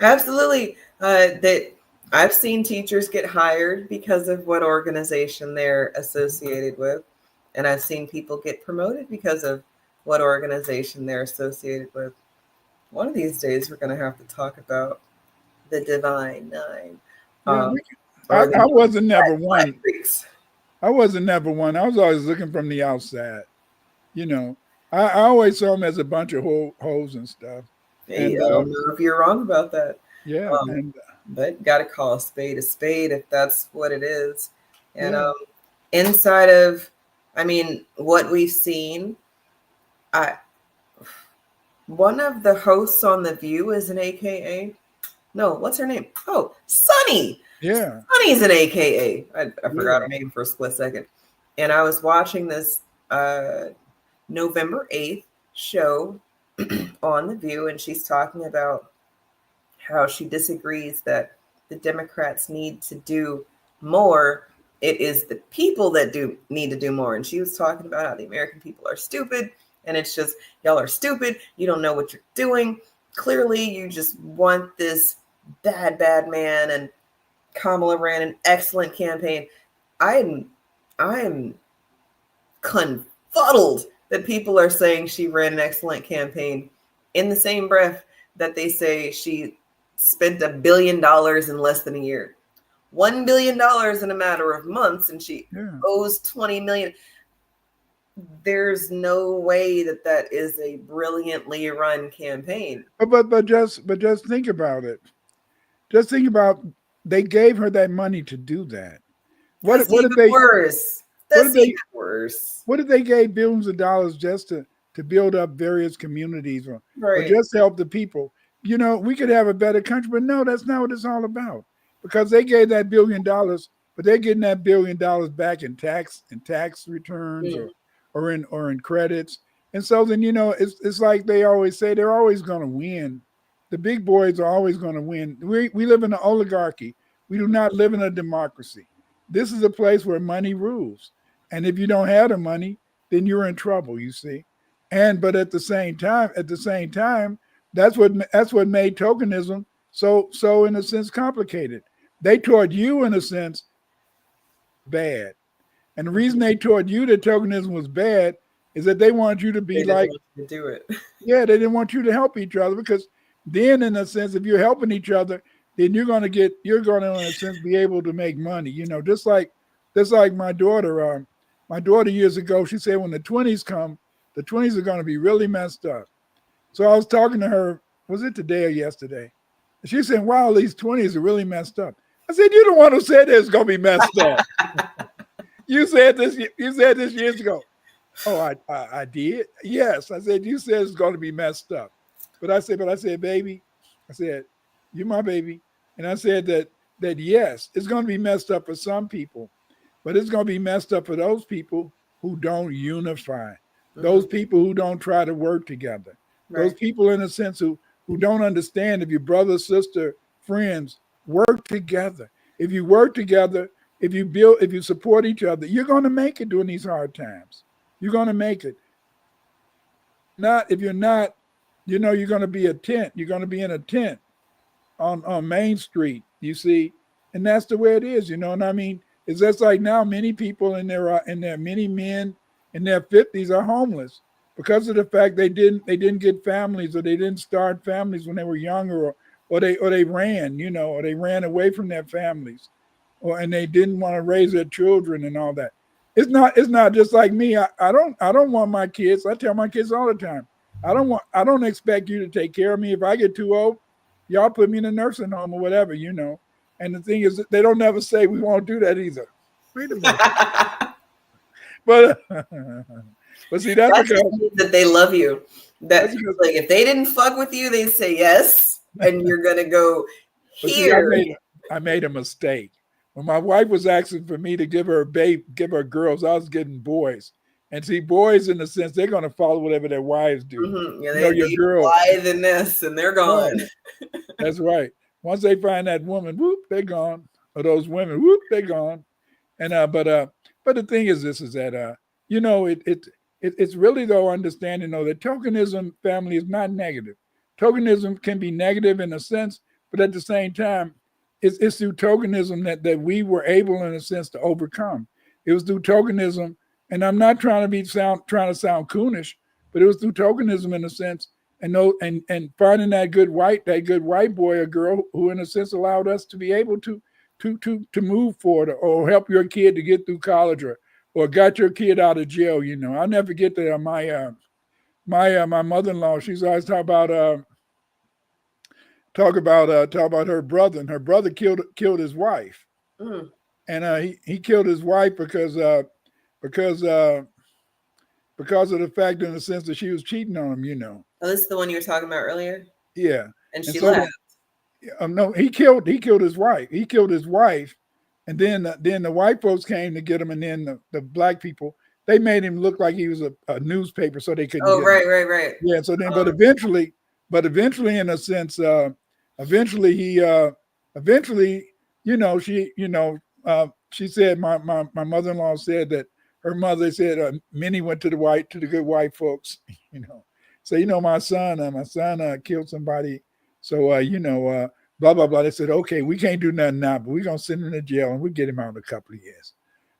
Absolutely. That I've seen teachers get hired because of what organization they're associated with. And I've seen people get promoted because of what organization they're associated with. One of these days, we're going to have to talk about the Divine Nine. I wasn't never one. I wasn't never one. I was always looking from the outside. I always saw them as a bunch of hoes and stuff. Hey, I don't know if you're wrong about that. Yeah. But got to call a spade if that's what it is. And inside of, I mean, what we've seen, one of the hosts on The View is an AKA. No, what's her name? Oh, Sunny. Yeah. Sunny's an AKA. I forgot her name for a split second. And I was watching this November 8th show on The View, and she's talking about how she disagrees that the Democrats need to do more. It is the people that need to do more. And she was talking about how the American people are stupid. And it's just, y'all are stupid. You don't know what you're doing. Clearly, you just want this bad man. And Kamala ran an excellent campaign. I am confuddled that people are saying she ran an excellent campaign in the same breath that they say she spent $1 billion in less than a year. $1 billion in a matter of months, and she owes $20 million. There's no way that is a brilliantly run campaign. But just think about it. Just think about, they gave her that money to do that. What did they worse? That's even worse. What if they gave billions of dollars just to build up various communities or just help the people? We could have a better country, but no, that's not what it's all about. Because they gave that $1 billion, but they're getting that $1 billion back in tax returns or in credits. And so then, it's like they always say, they're always going to win. The big boys are always going to win. We live in an oligarchy. We do not live in a democracy. This is a place where money rules. And if you don't have the money, then you're in trouble, you see. But at the same time, that's what made tokenism so in a sense complicated. They taught you, in a sense, bad. And the reason they taught you that tokenism was bad is that they wanted you to be like, to do it. Yeah, they didn't want you to help each other, because then, in a sense, if you're helping each other, then you're going to, in a sense, be able to make money. Just like my daughter. My daughter years ago, she said when the 20s come, the 20s are going to be really messed up. So I was talking to her, was it today or yesterday? And she said, wow, these 20s are really messed up. I said, you're the one who said it's going to be messed up. You said this years ago. Oh, I did? Yes. I said, you said it's going to be messed up. But I said, baby, I said, you're my baby. And I said that yes, it's going to be messed up for some people, but it's going to be messed up for those people who don't unify, Those people who don't try to work together. Those Right. people, in a sense, who don't understand if your brother, sister, friends work together. If you work together, if you support each other, you're going to make it during these hard times. You're going to make it. If you're not, you're going to be a tent. You're going to be in a tent on Main Street, you see, and that's the way it is, what I mean? It's just like now many people many men in their 50s are homeless because of the fact they didn't get families, or they didn't start families when they were younger, or they ran, or they ran away from their families, and they didn't want to raise their children and all that. It's not just like me. I don't want my kids. I tell my kids all the time, I don't expect you to take care of me. If I get too old, y'all put me in a nursing home or whatever, And the thing is, they don't never say we won't do that either. Wait a minute. But see, that's because that they love you. That's like if they didn't fuck with you, they'd say yes, and you're gonna go here. See, I made a mistake. When my wife was asking for me to give her girls, I was getting boys. And see, boys, in a sense, they're going to follow whatever their wives do. Mm-hmm. Yeah, they girls fly the nest, and they're gone. Right. That's right. Once they find that woman, whoop, they're gone. Or those women, whoop, they're gone. And but the thing is, this is that it's really though understanding though that tokenism, family, is not negative. Tokenism can be negative in a sense, but at the same time, it's through tokenism that we were able, in a sense, to overcome. It was through tokenism, and I'm not trying to sound coonish, but it was through tokenism in a sense, and finding that good white boy or girl who, in a sense, allowed us to be able to move forward, or help your kid to get through college, or got your kid out of jail. I'll never forget that. My mother-in-law, she's always talk about her brother, and her brother killed his wife. Mm. And he killed his wife because of the fact, in the sense, that she was cheating on him. Oh, this is the one you were talking about earlier? Yeah. And she left. No, he killed his wife. He killed his wife, and then the white folks came to get him, and then the black people, they made him look like he was a newspaper, so they couldn't. Oh, right. Yeah. So then, but eventually, in a sense, she said, my mother-in-law said that her mother said many went to the good white folks, So my son killed somebody, so blah blah blah. They said, okay, we can't do nothing now, but we're gonna send him to jail and we'll get him out in a couple of years.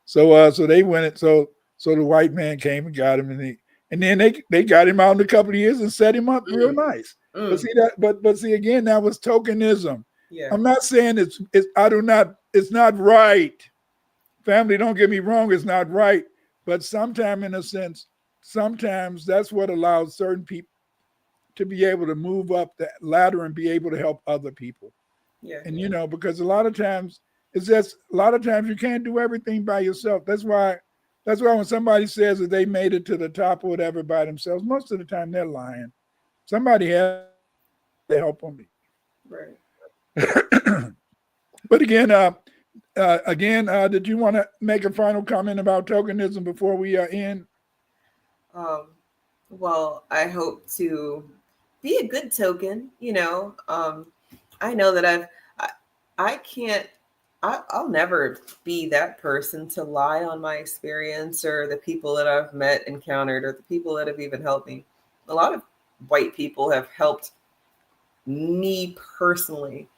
So they went. So the white man came and got him, and then they got him out in a couple of years and set him up real nice. But see but see again, that was tokenism. Yeah. I'm not saying it's not right. Family, don't get me wrong, it's not right. But sometimes, in a sense, that's what allows certain people to be able to move up the ladder and be able to help other people. Yeah. And because a lot of times you can't do everything by yourself. That's why when somebody says that they made it to the top or whatever by themselves, most of the time they're lying. Somebody has to help them. Right. But again, did you want to make a final comment about tokenism before we end? Well, I hope to be a good token. I know that I'll never be that person to lie on my experience or the people that I've encountered, or the people that have even helped me. A lot of white people have helped me personally.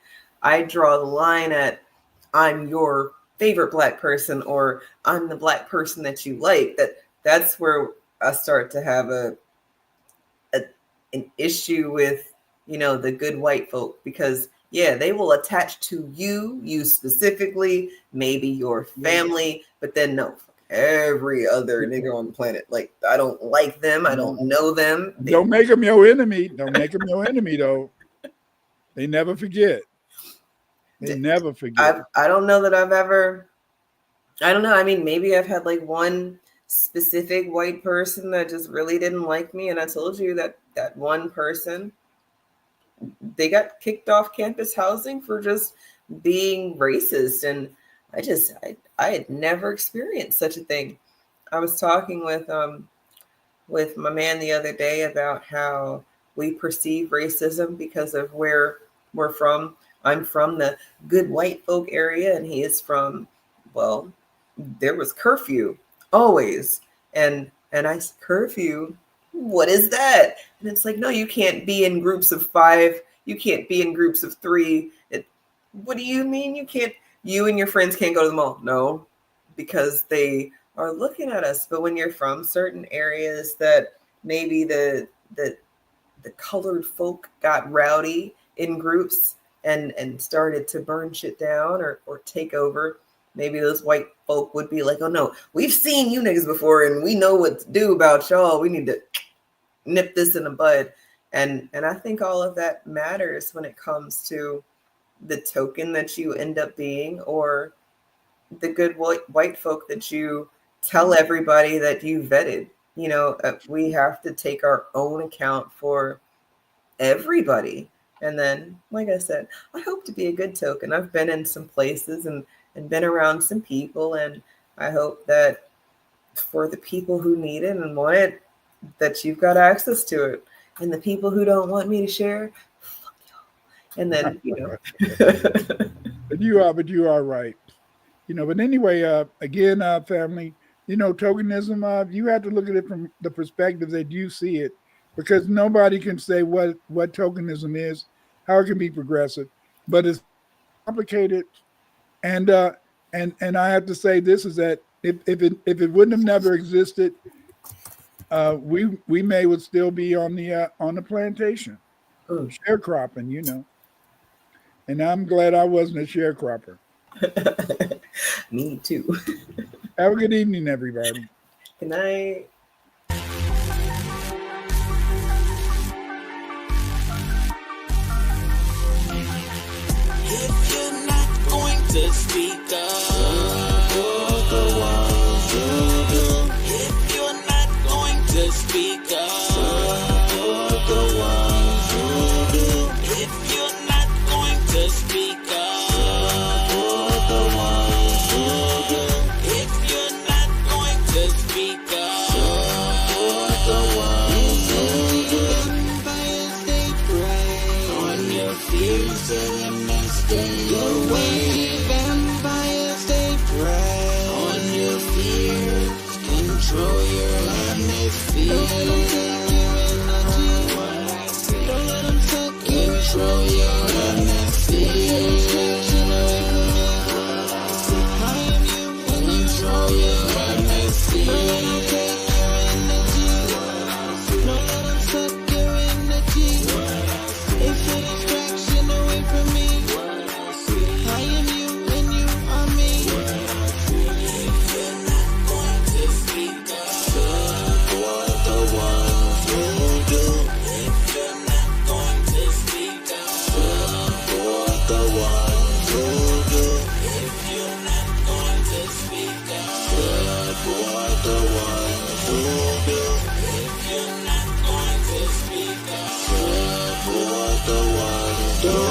I draw the line at, I'm your favorite Black person, or I'm the Black person that you like. That's where I start to have an issue with, the good white folk, because they will attach to you specifically, maybe your family, but then no, every other nigga on the planet. Like, I don't like them. I don't know them. Don't make them your enemy. Don't make them your enemy, though. They never forget. They never forget. I don't know that I've ever, I don't know. I mean, maybe I've had like one specific white person that just really didn't like me. And I told you that one person, they got kicked off campus housing for just being racist. And I had never experienced such a thing. I was talking with with my man the other day about how we perceive racism because of where we're from. I'm from the good white folk area, and he is from, well, there was curfew always. And I said, curfew? What is that? And it's like, no, you can't be in groups of 5. You can't be in groups of 3. What do you mean you can't? You and your friends can't go to the mall? No, because they are looking at us. But when you're from certain areas that maybe the colored folk got rowdy in groups and started to burn shit down or take over, maybe those white folk would be like, oh no, we've seen you niggas before and we know what to do about y'all. We need to nip this in the bud. And I think all of that matters when it comes to the token that you end up being, or the good white folk that you tell everybody that you vetted. You know, we have to take our own account for everybody. And then, like I said, I hope to be a good token. I've been in some places and been around some people, and I hope that for the people who need it and want it, that you've got access to it. And the people who don't want me to share, fuck y'all. And then, you know. But you are right. You know, but anyway, again, family, you know, tokenism, you have to look at it from the perspective that you see it, because nobody can say what tokenism is, how it can be progressive, but it's complicated. And I have to say this is that if it wouldn't have never existed, we would still be on the plantation, sharecropping, you know. And I'm glad I wasn't a sharecropper. Me too. Have a good evening, everybody. Good night. If you're not going to speak up, you're the ones who do. If you're not going to speak up, you're the ones who do. If you're not going to speak up, you're the ones who do. If you're not going to speak up, you're the ones who do. Vampires, they prey on your fears and stay away. Vampires, they prey on your fears, control your atmosphere. Don't let them take your energy. Don't let them take control your atmosphere. Distraction away from me. I am you. Control your atmosphere. Don't let them take your energy. Don't let them suck your energy. It's a distraction away from me. I am you and you are me. If you're not going to speak up, you're the ones who do. If you're not going to speak up, you're the ones who do. If you're not going to speak up, you're the ones who do. If you're not going to speak up, you're the ones who do.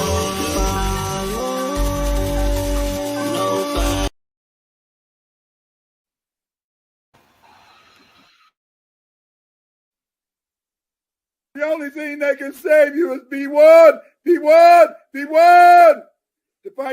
The only thing that can save you is be one, be one, be one. To fight